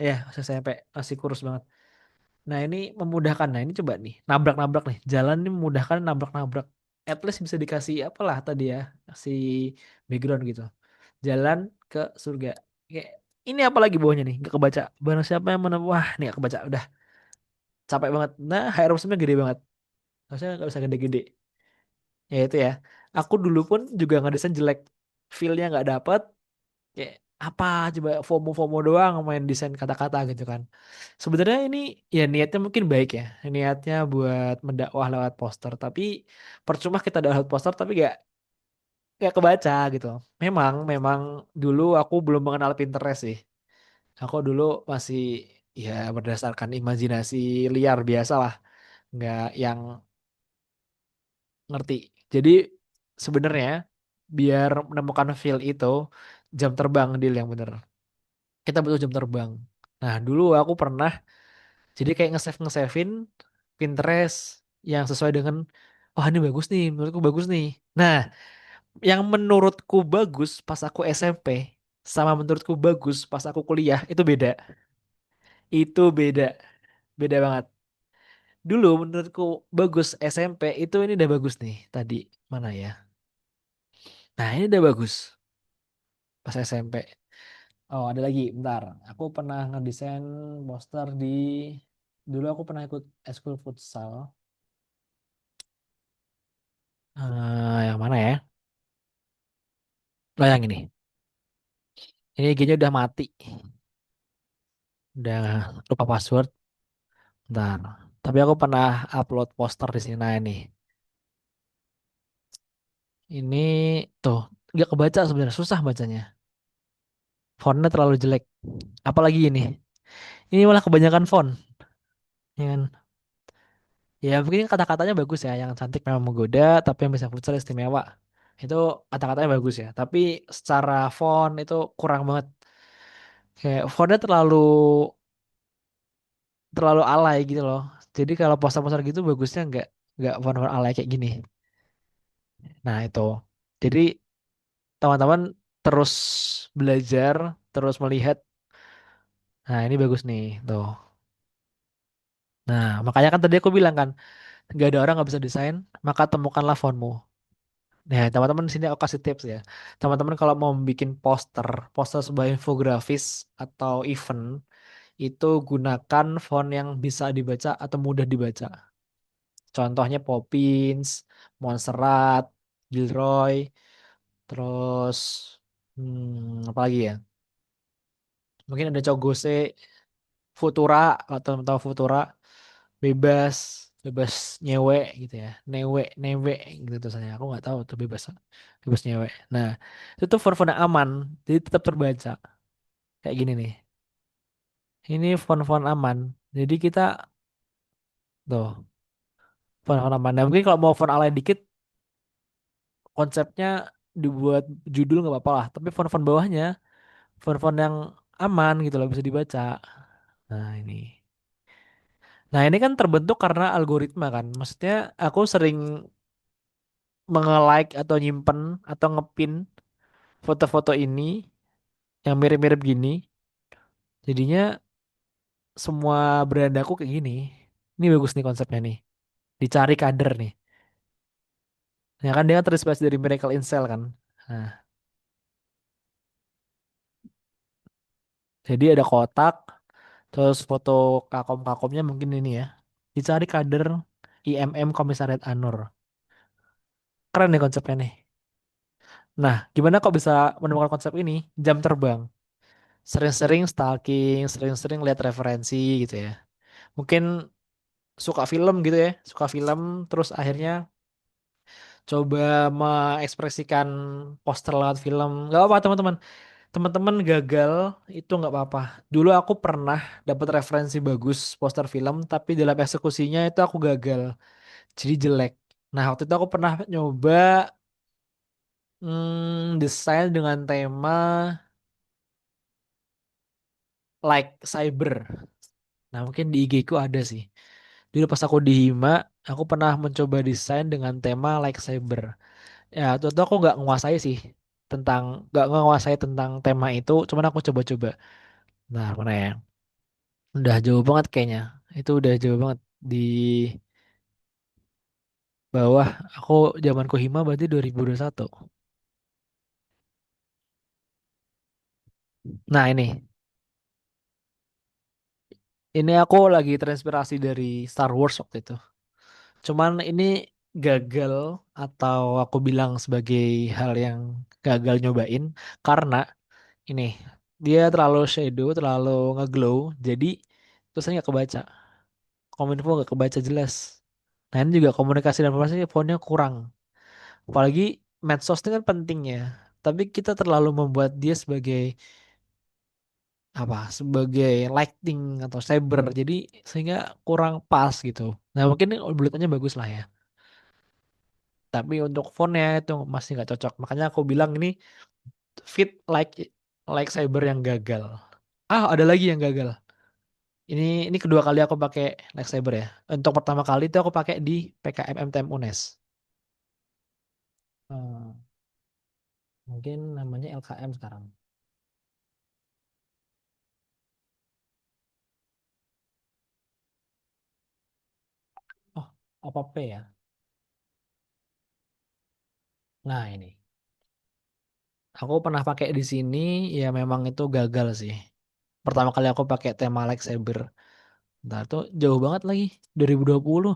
Ya, masih SMP masih kurus banget. Nah, ini memudahkan. Nah, ini coba nih, nabrak-nabrak nih. Jalan ini memudahkan nabrak-nabrak. At least bisa dikasih apalah tadi ya, kasih background gitu. Jalan ke surga. Kayak ini apa lagi bawahnya nih? Gak kebaca. Barang siapa yang menemukan, wah, nih gak kebaca. Udah capek banget. Nah, hierarchisnya gede banget. Harusnya nggak bisa gede-gede. Ya itu ya. Aku dulu pun juga ngedesain jelek. Feel-nya nggak dapet. Kayak apa coba FOMO-FOMO doang main desain kata-kata gitu kan. Sebenarnya ini ya niatnya mungkin baik ya. Niatnya buat mendakwah lewat poster. Tapi percuma kita dakwah lewat poster tapi gak kebaca gitu. Memang dulu aku belum mengenal Pinterest sih. Aku dulu masih ya berdasarkan imajinasi liar biasa lah. Nggak yang ngerti. Jadi sebenarnya biar menemukan feel itu jam terbang deal yang bener. Kita butuh jam terbang. Nah dulu aku pernah jadi kayak nge-savein Pinterest yang sesuai dengan oh ini bagus nih, menurutku bagus nih. Nah, yang menurutku bagus pas aku SMP sama menurutku bagus pas aku kuliah itu beda. Itu beda, beda banget. Dulu menurutku bagus SMP itu ini udah bagus nih tadi mana ya? Nah ini udah bagus pas SMP. Oh ada lagi, bentar. Aku pernah ngedesain poster di dulu aku pernah ikut eskul futsal. Yang mana ya? Oh yang ini. Ini IG-nya udah mati, udah lupa password. Bentar. Tapi aku pernah upload poster di sini. Nah ini, ini tuh nggak kebaca sebenarnya, susah bacanya. Fontnya terlalu jelek. Apalagi ini. Ini malah kebanyakan font. Ya kan? Ya mungkin kata-katanya bagus ya, yang cantik memang menggoda, tapi yang bisa futsal istimewa. Itu kata-katanya bagus ya, tapi secara font itu kurang banget. Kayak fontnya terlalu terlalu alay gitu loh. Jadi kalau poster-poster gitu bagusnya nggak font-font alay kayak gini. Nah itu. Jadi teman-teman terus belajar, terus melihat. Nah ini bagus nih, tuh. Nah makanya kan tadi aku bilang kan, nggak ada orang nggak bisa desain, maka temukanlah fontmu. Nah, teman-teman di sini aku kasih tips ya. Teman-teman kalau mau bikin poster, poster sebuah infografis atau event, itu gunakan font yang bisa dibaca atau mudah dibaca. Contohnya Poppins, Montserrat, Gilroy, terus apa lagi ya? Mungkin ada Cogose, Futura, kalau teman tahu Futura, bebas, bebas nyewe gitu ya, newe, newe gitu tulisannya. Aku nggak tahu tuh bebas, bebas nyewe. Nah, itu tuh font-font yang aman, jadi tetap terbaca. Kayak gini nih. Ini font-font aman. Jadi kita tuh font-font aman. Nah, mungkin kalau mau font alay dikit, konsepnya dibuat judul nggak apa-apa lah. Tapi font-font bawahnya, font-font yang aman gitu loh bisa dibaca. Nah, ini. Nah, ini kan terbentuk karena algoritma kan. Maksudnya aku sering nge-like atau nyimpen atau ngepin foto-foto ini yang mirip-mirip gini. Jadinya semua brand aku kayak gini. Ini bagus nih konsepnya nih. Dicari kader nih. Ya kan dia kan terinspirasi dari Miracle in Cell kan. Nah, jadi ada kotak, terus foto kakom-kakomnya mungkin ini ya. Dicari kader IMM Komisariat Anur. Keren nih konsepnya nih. Nah, gimana kok bisa menemukan konsep ini? Jam terbang. Sering-sering stalking, sering-sering lihat referensi gitu ya. Mungkin suka film gitu ya, suka film terus akhirnya coba mengekspresikan poster lewat film. Gak apa-apa teman-teman. Teman-teman gagal itu nggak apa-apa. Dulu aku pernah dapat referensi bagus poster film, tapi dalam eksekusinya itu aku gagal. Jadi jelek. Nah, waktu itu aku pernah nyoba desain dengan tema like cyber. Nah, mungkin di IG ku ada sih. Dulu pas aku di Hima, aku pernah mencoba desain dengan tema like cyber. Ya, waktu itu aku nggak menguasai sih tentang nggak menguasai tentang tema itu, cuman aku coba-coba. Nah, mana ya? Udah jauh banget kayaknya. Itu udah jauh banget di bawah. Aku zaman Kohima berarti 2021. Nah, ini aku lagi terinspirasi dari Star Wars waktu itu. Cuman ini gagal atau aku bilang sebagai hal yang gagal nyobain karena ini dia terlalu shadow, terlalu ngeglow, jadi tulisannya nggak kebaca. Kominfo nggak kebaca jelas. Nah ini juga komunikasi dan informasi fontnya kurang. Apalagi medsos itu kan pentingnya, tapi kita terlalu membuat dia sebagai apa? Sebagai lighting atau cyber, jadi sehingga kurang pas gitu. Nah mungkin ini bulutannya bagus lah ya, tapi untuk fontnya itu masih nggak cocok. Makanya aku bilang ini fit like cyber yang gagal. Ah ada lagi yang gagal. Ini kedua kali aku pakai lightsaber ya. Untuk pertama kali itu aku pakai di PKM MTM UNES. Hmm, mungkin namanya LKM sekarang. apa P ya? Nah ini, aku pernah pakai di sini, ya memang itu gagal sih. Pertama kali aku pakai tema lightsaber. Ntar tuh jauh banget lagi, 2020.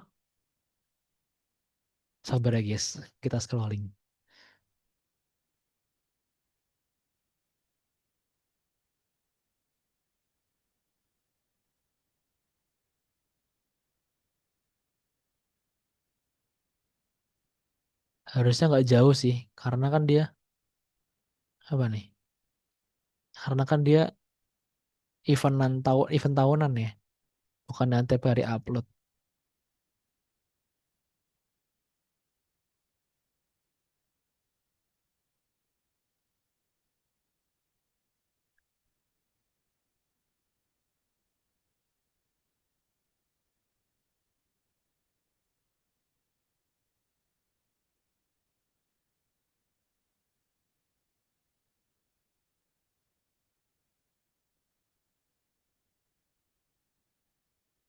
Sabar ya guys, kita scrolling. Harusnya nggak jauh sih, karena kan dia, apa nih? Karena kan dia event tahunan ya, bukan yang tiap hari upload.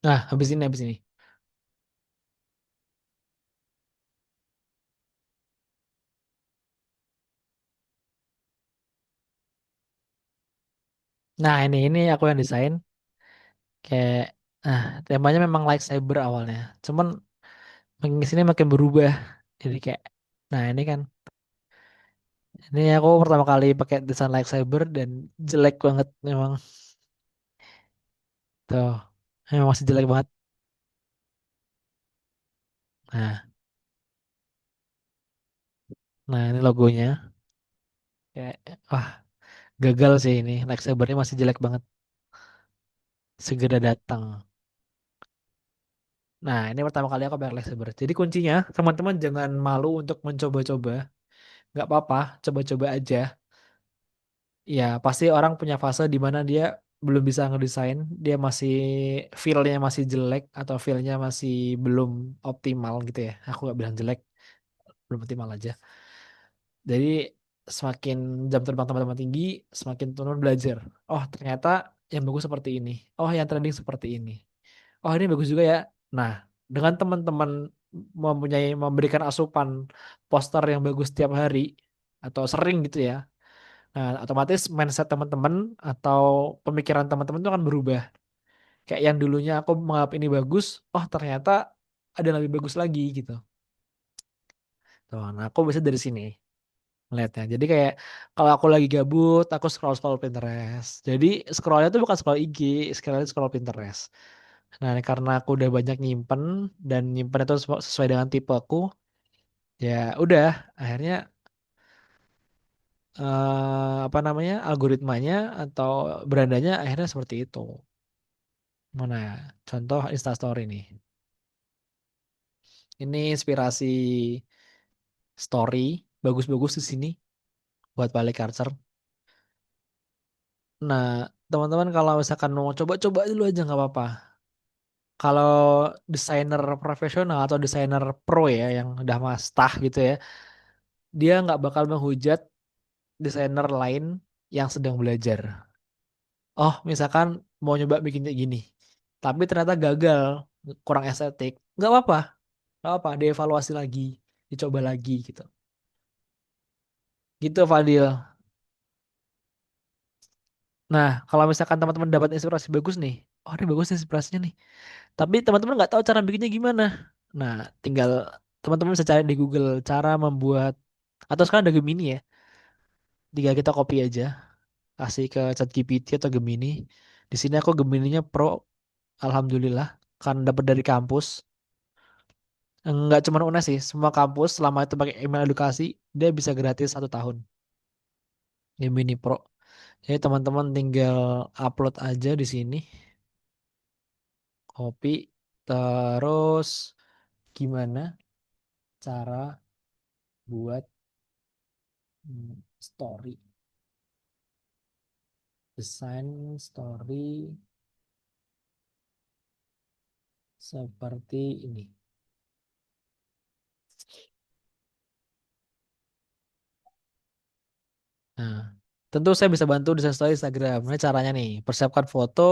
Nah, habis ini. Nah, ini aku yang desain. Kayak, nah, temanya memang lightsaber awalnya. Cuman makin kesini makin berubah. Jadi kayak, nah ini kan, ini aku pertama kali pakai desain lightsaber dan jelek banget memang. Tuh, memang masih jelek banget. Nah, nah ini logonya. Kayak, wah, gagal sih ini. Lightsabernya masih jelek banget. Segera datang. Nah, ini pertama kali aku pakai lightsaber. Jadi kuncinya, teman-teman jangan malu untuk mencoba-coba. Nggak apa-apa, coba-coba aja. Ya, pasti orang punya fase di mana dia belum bisa ngedesain, dia masih feel-nya masih jelek atau feel-nya masih belum optimal gitu ya. Aku nggak bilang jelek, belum optimal aja. Jadi semakin jam terbang teman-teman tinggi, semakin turun belajar. Oh, ternyata yang bagus seperti ini. Oh, yang trending seperti ini. Oh, ini bagus juga ya. Nah, dengan teman-teman memberikan asupan poster yang bagus tiap hari atau sering gitu ya. Nah, otomatis mindset teman-teman atau pemikiran teman-teman itu akan berubah. Kayak yang dulunya aku menganggap ini bagus, oh ternyata ada yang lebih bagus lagi gitu. Tuh, nah aku bisa dari sini ngeliatnya. Jadi kayak kalau aku lagi gabut, aku scroll-scroll Pinterest. Jadi scrollnya tuh bukan scroll IG, scrollnya scroll Pinterest. Nah, ini karena aku udah banyak nyimpen dan nyimpen itu sesuai dengan tipe aku, ya udah akhirnya apa namanya algoritmanya atau berandanya akhirnya seperti itu. Mana ya? Contoh Instastory nih. Ini inspirasi story bagus-bagus di sini buat balik Karcer. Nah, teman-teman kalau misalkan mau coba-coba dulu aja nggak apa-apa. Kalau desainer profesional atau desainer pro ya yang udah mastah gitu ya, dia nggak bakal menghujat desainer lain yang sedang belajar. Oh, misalkan mau nyoba bikin kayak gini, tapi ternyata gagal, kurang estetik, nggak apa, dievaluasi lagi, dicoba lagi gitu. Gitu Fadil. Nah, kalau misalkan teman-teman dapat inspirasi bagus nih, oh ini bagus nih inspirasinya nih. Tapi teman-teman nggak tahu cara bikinnya gimana. Nah, tinggal teman-teman bisa cari di Google cara membuat, atau sekarang ada Gemini ya. Tinggal kita copy aja, kasih ke ChatGPT atau Gemini. Di sini aku Gemininya Pro, alhamdulillah, kan dapat dari kampus. Enggak cuma UNES sih, semua kampus selama itu pakai email edukasi, dia bisa gratis 1 tahun. Gemini Pro. Jadi teman-teman tinggal upload aja di sini, copy, terus gimana cara buat story, desain story seperti ini. Nah, tentu saya bisa bantu desain story Instagram. Ini caranya nih, persiapkan foto,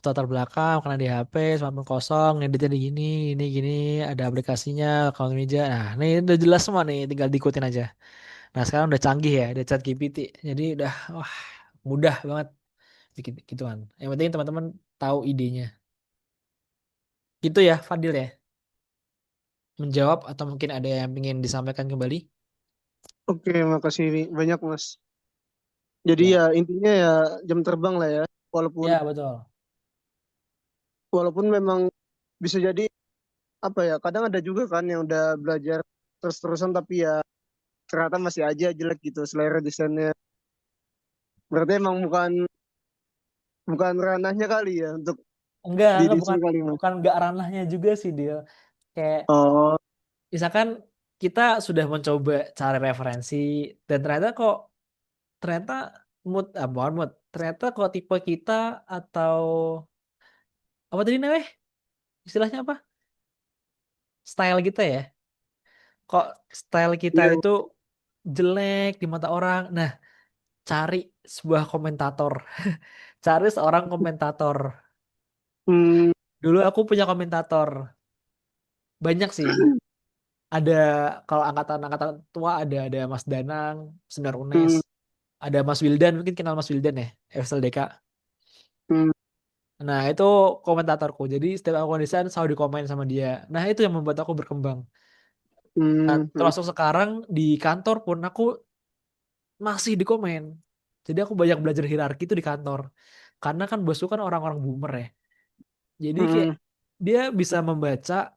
foto latar belakang karena di HP, smartphone kosong, editnya di gini, gini, ada aplikasinya, kalau meja. Nah, ini udah jelas semua nih, tinggal diikutin aja. Nah, sekarang udah canggih ya, udah chat GPT. Jadi udah, wah, mudah banget bikin gituan. Yang penting teman-teman tahu idenya. Gitu ya, Fadil ya. Menjawab atau mungkin ada yang ingin disampaikan kembali? Oke, makasih banyak Mas. Jadi Ya, ya intinya ya jam terbang lah ya. Walaupun ya betul. walaupun memang bisa jadi apa ya, kadang ada juga kan yang udah belajar terus-terusan tapi ya ternyata masih aja jelek gitu selera desainnya. Berarti emang bukan bukan ranahnya kali ya untuk Enggak, didesain bukan kali Mas. bukan enggak ranahnya juga sih dia. Kayak Oh, misalkan kita sudah mencoba cari referensi dan ternyata bukan mood, ternyata kok tipe kita atau apa tadi namanya? Istilahnya apa? Style kita ya. Kok style kita iya. itu jelek di mata orang. Nah, cari sebuah komentator. Cari seorang komentator. Hmm, Dulu aku punya komentator. Banyak sih. Ada kalau angkatan-angkatan tua ada Mas Danang, Senior UNES. hmm, Ada Mas Wildan, mungkin kenal Mas Wildan ya, FSLDK. hmm, Nah, itu komentatorku. Jadi setiap aku desain selalu dikomen sama dia. Nah, itu yang membuat aku berkembang. Nah, hmm, hmm, termasuk sekarang di kantor pun aku masih dikomen. Jadi aku banyak belajar hierarki itu di kantor. Karena kan bosku kan orang-orang boomer ya. Jadi kayak hmm, dia bisa membaca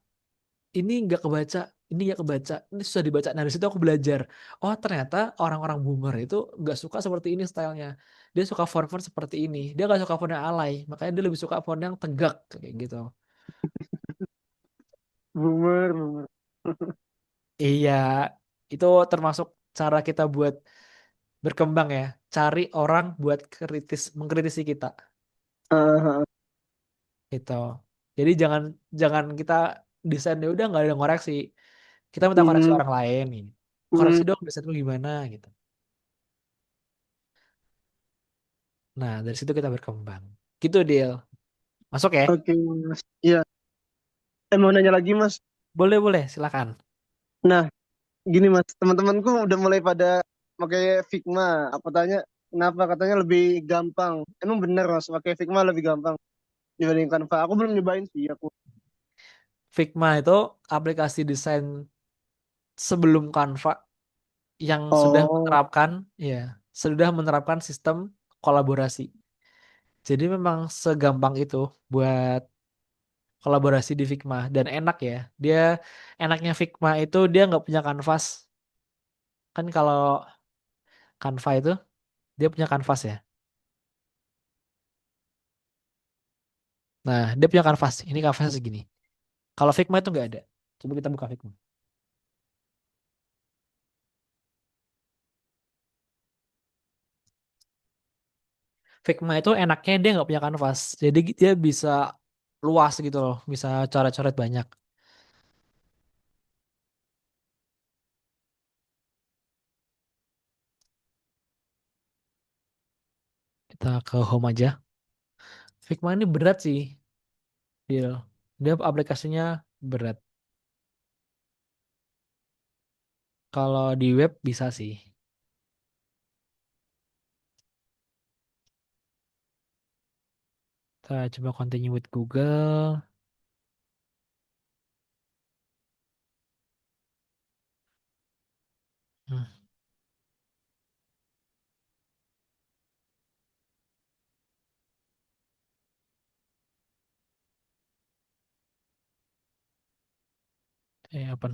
ini nggak kebaca, ini nggak kebaca, ini susah dibaca. Nah, dari situ aku belajar. Oh, ternyata orang-orang boomer itu nggak suka seperti ini stylenya. Dia suka font-font seperti ini. Dia nggak suka font yang alay. Makanya dia lebih suka font yang tegak kayak gitu. boomer, boomer. Iya, itu termasuk cara kita buat berkembang ya. Cari orang buat mengkritisi kita. Ah, Gitu. Jadi jangan jangan kita desain ya udah nggak ada ngoreksi. Kita minta koreksi hmm, orang lain nih. hmm, Koreksi dong desainmu gimana gitu. Nah, dari situ kita berkembang. Gitu, Deal. Masuk ya? oke Mas. Iya, mau nanya lagi Mas. Boleh, boleh. Silakan. Nah, gini Mas, teman-temanku udah mulai pada pakai Figma. Aku tanya, kenapa katanya lebih gampang? Emang bener Mas, pakai Figma lebih gampang dibanding Canva? Aku belum nyobain sih aku. Figma itu aplikasi desain sebelum Canva yang Oh, sudah menerapkan sistem kolaborasi. Jadi memang segampang itu buat kolaborasi di Figma dan enak ya. Dia enaknya Figma itu dia nggak punya kanvas. Kan kalau Canva itu dia punya kanvas ya. Nah, dia punya kanvas. Ini kanvasnya segini. Kalau Figma itu nggak ada. Coba kita buka Figma. Figma itu enaknya dia nggak punya kanvas. Jadi dia bisa luas gitu loh. Bisa coret-coret banyak. Kita ke home aja. Figma ini berat sih. Dia aplikasinya berat. Kalau di web bisa sih. Kita coba continue with Google. Hmm, apa?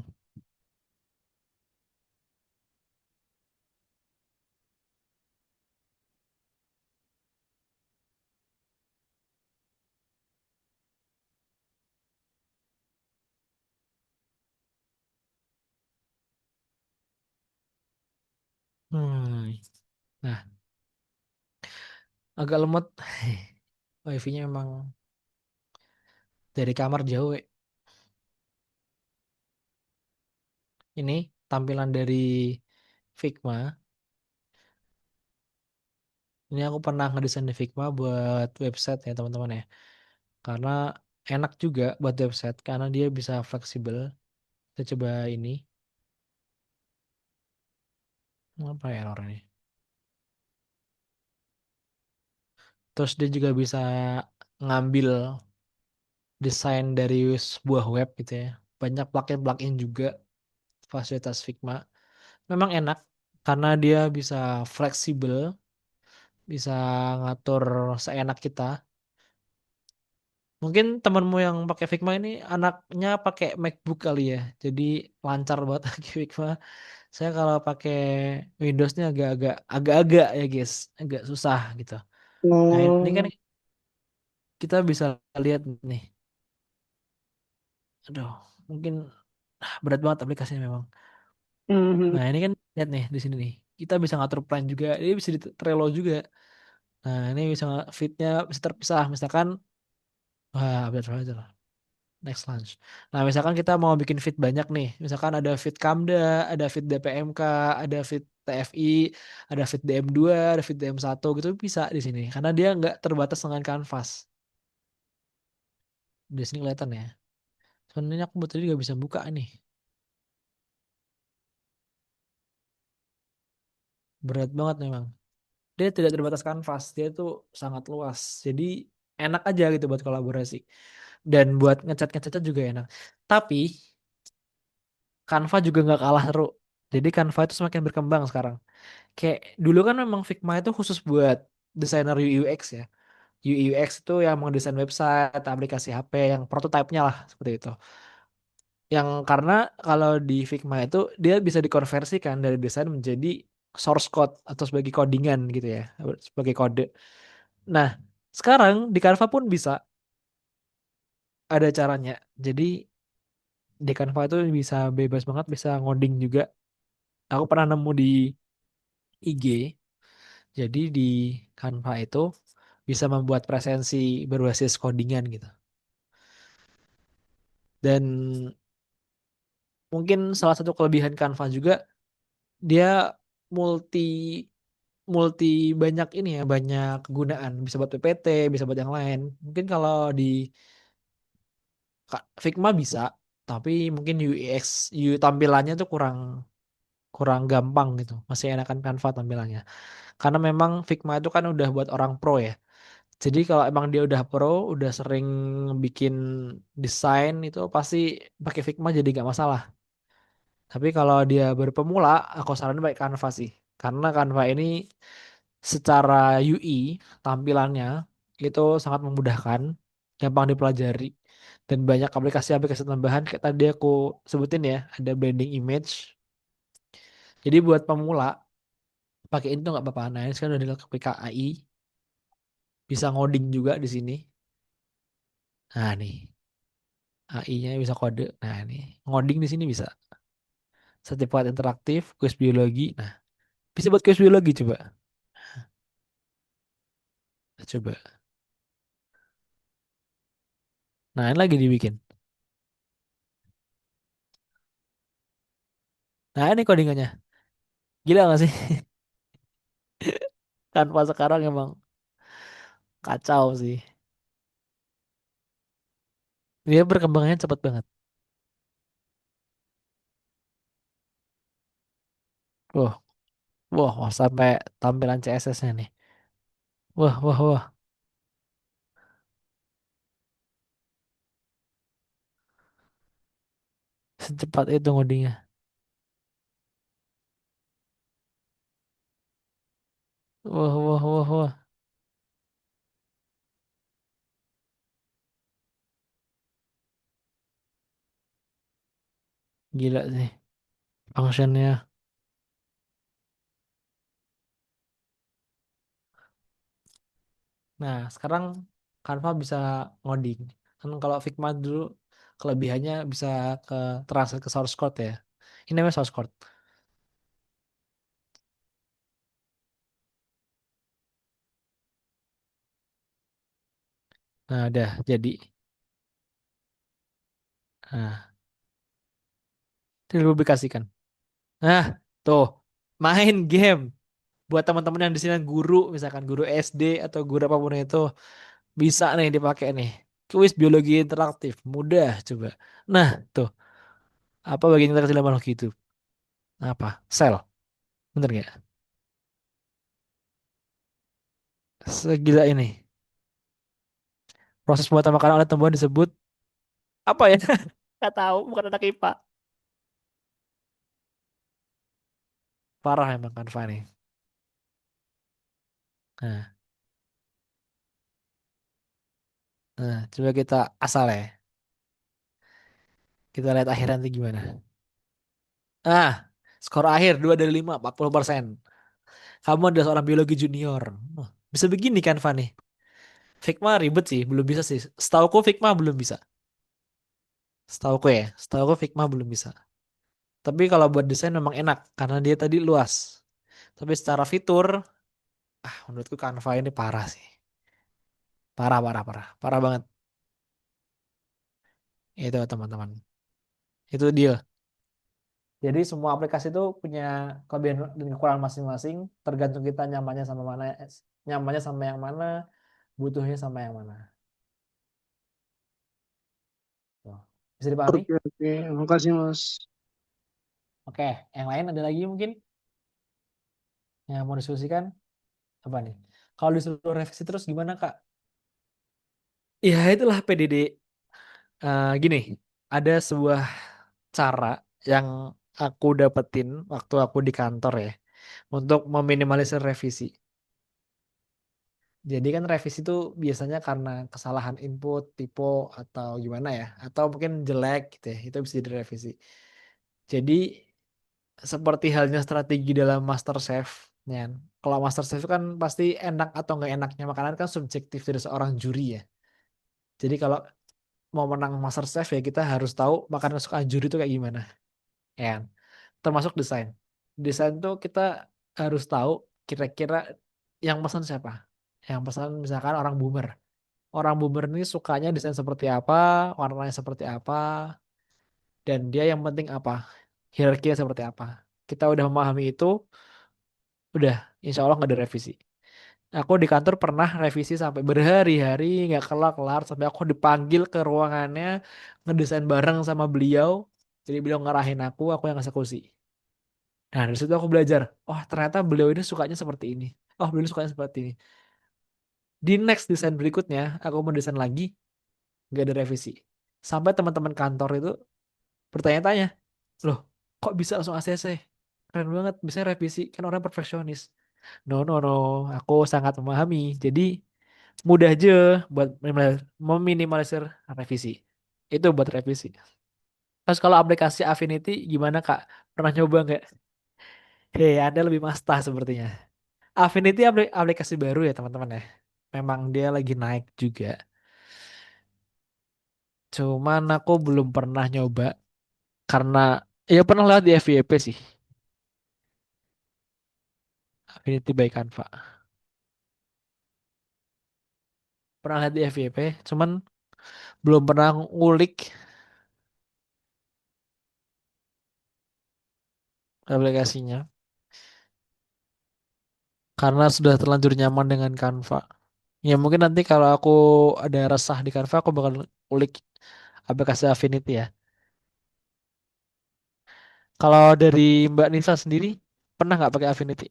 Hmm. Nah, agak lemot. Wifi-nya memang dari kamar jauh ya. Ini tampilan dari Figma. Ini aku pernah ngedesain di Figma buat website ya teman-teman ya. karena enak juga buat website karena dia bisa fleksibel. Kita coba ini. Apa ya error ini? Terus dia juga bisa ngambil desain dari sebuah web gitu ya. Banyak plugin-plugin juga fasilitas Figma. Memang enak karena dia bisa fleksibel, bisa ngatur seenak kita. Mungkin temanmu yang pakai Figma ini anaknya pakai MacBook kali ya. Jadi lancar banget pakai Figma. Saya kalau pakai Windows-nya agak-agak ya guys, agak susah gitu. Nah, ini kan Oh. kita bisa lihat nih. Aduh, mungkin berat banget aplikasinya memang. Mhm. Nah, ini kan lihat nih di sini nih. Kita bisa ngatur plan juga. Ini bisa di Trello juga. Nah, ini bisa feed-nya bisa terpisah. Misalkan, wah, benar aja lah. Next launch. Nah, misalkan kita mau bikin feed banyak nih. Misalkan ada feed Kamda, ada feed DPMK, ada feed TFI, ada feed DM2, ada feed DM1 gitu bisa di sini. Karena dia nggak terbatas dengan kanvas. Di sini kelihatan ya. Sebenarnya aku tadi juga bisa buka nih. Berat banget memang. Dia tidak terbatas kanvas. Dia tuh sangat luas. Jadi enak aja gitu buat kolaborasi. Dan buat ngecat-ngecatnya juga enak. Tapi Canva juga nggak kalah seru. Jadi Canva itu semakin berkembang sekarang. Kayak dulu kan memang Figma itu khusus buat desainer UI UX ya. UI UX itu yang mendesain website, aplikasi HP, yang prototipenya lah seperti itu. Yang karena kalau di Figma itu dia bisa dikonversikan dari desain menjadi source code atau sebagai codingan gitu ya, sebagai kode. Nah, sekarang di Canva pun bisa ada caranya. Jadi di Canva itu bisa bebas banget, bisa ngoding juga. Aku pernah nemu di IG. Jadi di Canva itu bisa membuat presensi berbasis codingan gitu. Dan mungkin salah satu kelebihan Canva juga dia multi multi banyak ini ya, banyak kegunaan. Bisa buat PPT, bisa buat yang lain. Mungkin kalau di Figma bisa, tapi mungkin UX, UI tampilannya tuh kurang kurang gampang gitu. Masih enakan Canva tampilannya. Karena memang Figma itu kan udah buat orang pro ya. Jadi kalau emang dia udah pro, udah sering bikin desain itu pasti pakai Figma jadi nggak masalah. Tapi kalau dia baru pemula, aku saranin pakai Canva sih. Karena Canva ini secara UI tampilannya itu sangat memudahkan, gampang dipelajari, dan banyak aplikasi-aplikasi tambahan kayak tadi aku sebutin ya, ada blending image. Jadi buat pemula pakai itu nggak apa-apa. Nah, ini sekarang udah di KPK AI, bisa ngoding juga di sini. Nah, nih AI-nya bisa kode. Nah, ini ngoding di sini bisa. Sertifikat interaktif, kuis biologi. Nah, bisa buat kuis biologi coba. Coba. Nah, ini lagi dibikin. Nah, ini codingannya. Gila gak sih? Tanpa sekarang emang kacau sih. Dia perkembangannya cepet banget. Wah, wah, wah, sampai tampilan CSS-nya nih. Wah, wah, wah. Secepat itu ngodingnya. Wah, wah, wah, wah. Gila sih. Functionnya. Nah, sekarang Canva bisa ngoding. Kan kalau Figma dulu kelebihannya bisa ke translate ke source code ya. Ini namanya source code. Nah, udah jadi. Nah, dipublikasikan. Nah, tuh main game buat teman-teman yang di sini guru, misalkan guru SD atau guru apapun itu bisa nih dipakai nih. Kuis biologi interaktif, mudah coba. Nah, tuh, apa bagian yang terkecil dalam makhluk hidup? Apa? Sel, bener nggak? Segila ini. Proses pembuatan makanan oleh tumbuhan disebut apa ya? Nggak tahu, bukan anak IPA. Parah emang kan Fani. Nah, coba kita asal ya. Kita lihat akhir nanti gimana. Ah, skor akhir 2 dari 5, 40%. Kamu adalah seorang biologi junior. Oh, bisa begini kan Fani? Figma ribet sih, belum bisa sih. Setauku Figma belum bisa. Setauku ya, setauku Figma belum bisa. Tapi kalau buat desain memang enak karena dia tadi luas. Tapi secara fitur, menurutku Canva ini parah sih. Parah, parah, parah. Parah banget. Itu teman-teman. Itu dia. Jadi semua aplikasi itu punya kelebihan dan kekurangan masing-masing, tergantung kita nyamannya sama yang mana, butuhnya sama yang mana. Tuh. Bisa dipahami? Oke, oke. Makasih, Mas. Oke, yang lain ada lagi mungkin yang mau diskusikan apa nih? Kalau disuruh revisi terus gimana Kak? Ya itulah PDD. Gini, ada sebuah cara yang aku dapetin waktu aku di kantor ya, untuk meminimalisir revisi. Jadi kan revisi itu biasanya karena kesalahan input, typo, atau gimana ya, atau mungkin jelek gitu ya, itu bisa jadi revisi. Jadi seperti halnya strategi dalam MasterChef, ya kan. Kalau MasterChef itu kan pasti enak atau nggak enaknya makanan kan subjektif dari seorang juri ya. Jadi kalau mau menang MasterChef ya kita harus tahu makanan kesukaan juri itu kayak gimana, ya kan. Termasuk desain. Desain tuh kita harus tahu kira-kira yang pesan siapa. Yang pesan misalkan orang boomer. Orang boomer ini sukanya desain seperti apa, warnanya seperti apa, dan dia yang penting apa, hierarkinya seperti apa. Kita udah memahami itu, udah, insya Allah nggak ada revisi. Aku di kantor pernah revisi sampai berhari-hari nggak kelar-kelar sampai aku dipanggil ke ruangannya ngedesain bareng sama beliau. Jadi beliau ngarahin aku yang eksekusi. Nah dari situ aku belajar, oh ternyata beliau ini sukanya seperti ini. Oh beliau sukanya seperti ini. Di next desain berikutnya, aku mau desain lagi, nggak ada revisi. Sampai teman-teman kantor itu bertanya-tanya, loh kok bisa langsung ACC? Keren banget, bisa revisi, kan orang perfeksionis. No, no, no, aku sangat memahami. Jadi mudah aja buat meminimalisir revisi. Itu buat revisi. Terus kalau aplikasi Affinity gimana Kak? Pernah nyoba nggak? Hei, Anda lebih mastah sepertinya. Affinity aplikasi baru ya teman-teman ya. Memang dia lagi naik juga. Cuman aku belum pernah nyoba karena ya pernah lihat di FYP sih. Affinity by Canva. Pernah lihat di FYP, cuman belum pernah ngulik aplikasinya karena sudah terlanjur nyaman dengan Canva. Ya mungkin nanti kalau aku ada resah di Canva aku bakal ulik aplikasi Affinity ya. Kalau dari Mbak Nisa sendiri pernah nggak pakai Affinity?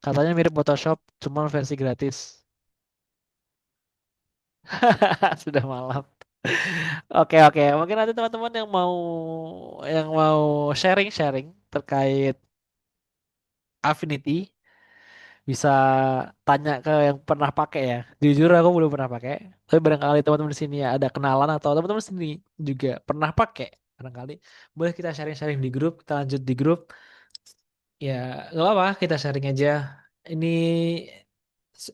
Katanya mirip Photoshop, cuma versi gratis. Sudah malam. Oke oke, mungkin nanti teman-teman yang mau sharing-sharing terkait Affinity bisa tanya ke yang pernah pakai ya. Jujur aku belum pernah pakai. Tapi barangkali teman-teman di sini ada kenalan atau teman-teman sendiri juga pernah pakai. Barangkali boleh kita sharing-sharing di grup, kita lanjut di grup. Ya, nggak apa-apa, kita sharing aja. Ini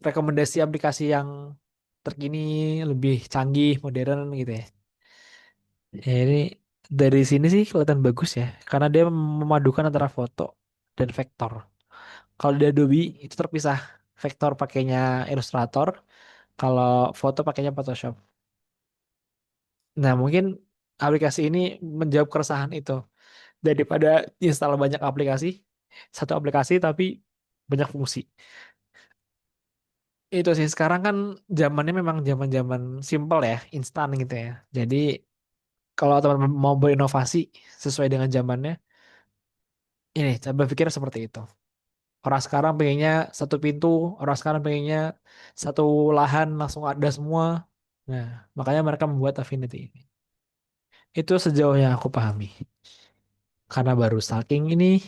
rekomendasi aplikasi yang terkini, lebih canggih, modern gitu ya. Ya, ini dari sini sih kelihatan bagus ya, karena dia memadukan antara foto dan vektor. Kalau di Adobe itu terpisah. Vektor pakainya Illustrator, kalau foto pakainya Photoshop. Nah, mungkin aplikasi ini menjawab keresahan itu. Daripada install banyak aplikasi, satu aplikasi tapi banyak fungsi. Itu sih sekarang kan zamannya memang zaman-zaman simple ya, instan gitu ya. Jadi kalau teman-teman mau berinovasi sesuai dengan zamannya, ini coba pikir seperti itu. Orang sekarang pengennya satu pintu, orang sekarang pengennya satu lahan langsung ada semua. Nah, makanya mereka membuat Affinity ini. Itu sejauh yang aku pahami. Karena baru stalking ini.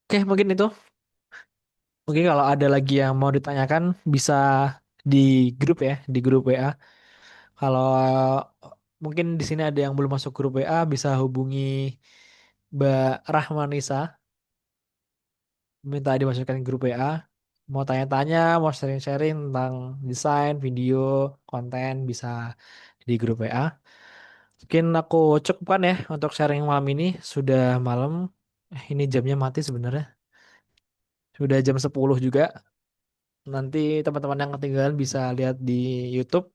Oke, mungkin itu. Mungkin kalau ada lagi yang mau ditanyakan bisa di grup ya, di grup WA. Kalau mungkin di sini ada yang belum masuk grup WA, bisa hubungi Mbak Rahmanisa, minta dimasukkan grup WA. Mau tanya-tanya, mau sharing-sharing tentang desain, video, konten, bisa di grup WA. Mungkin aku cukupkan ya untuk sharing malam ini. Sudah malam. Ini jamnya mati sebenarnya. Sudah jam 10 juga. Nanti teman-teman yang ketinggalan bisa lihat di YouTube.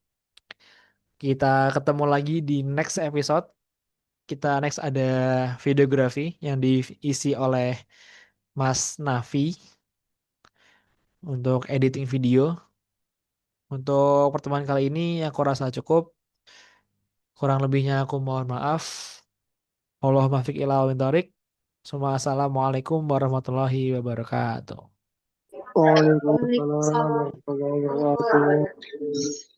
Kita ketemu lagi di next episode. Kita next ada videografi yang diisi oleh Mas Nafi untuk editing video. Untuk pertemuan kali ini aku rasa cukup. Kurang lebihnya aku mohon maaf. Allahumma fiq ila wa min thoriq. Assalamualaikum warahmatullahi wabarakatuh. Waalaikumsalam warahmatullahi wabarakatuh.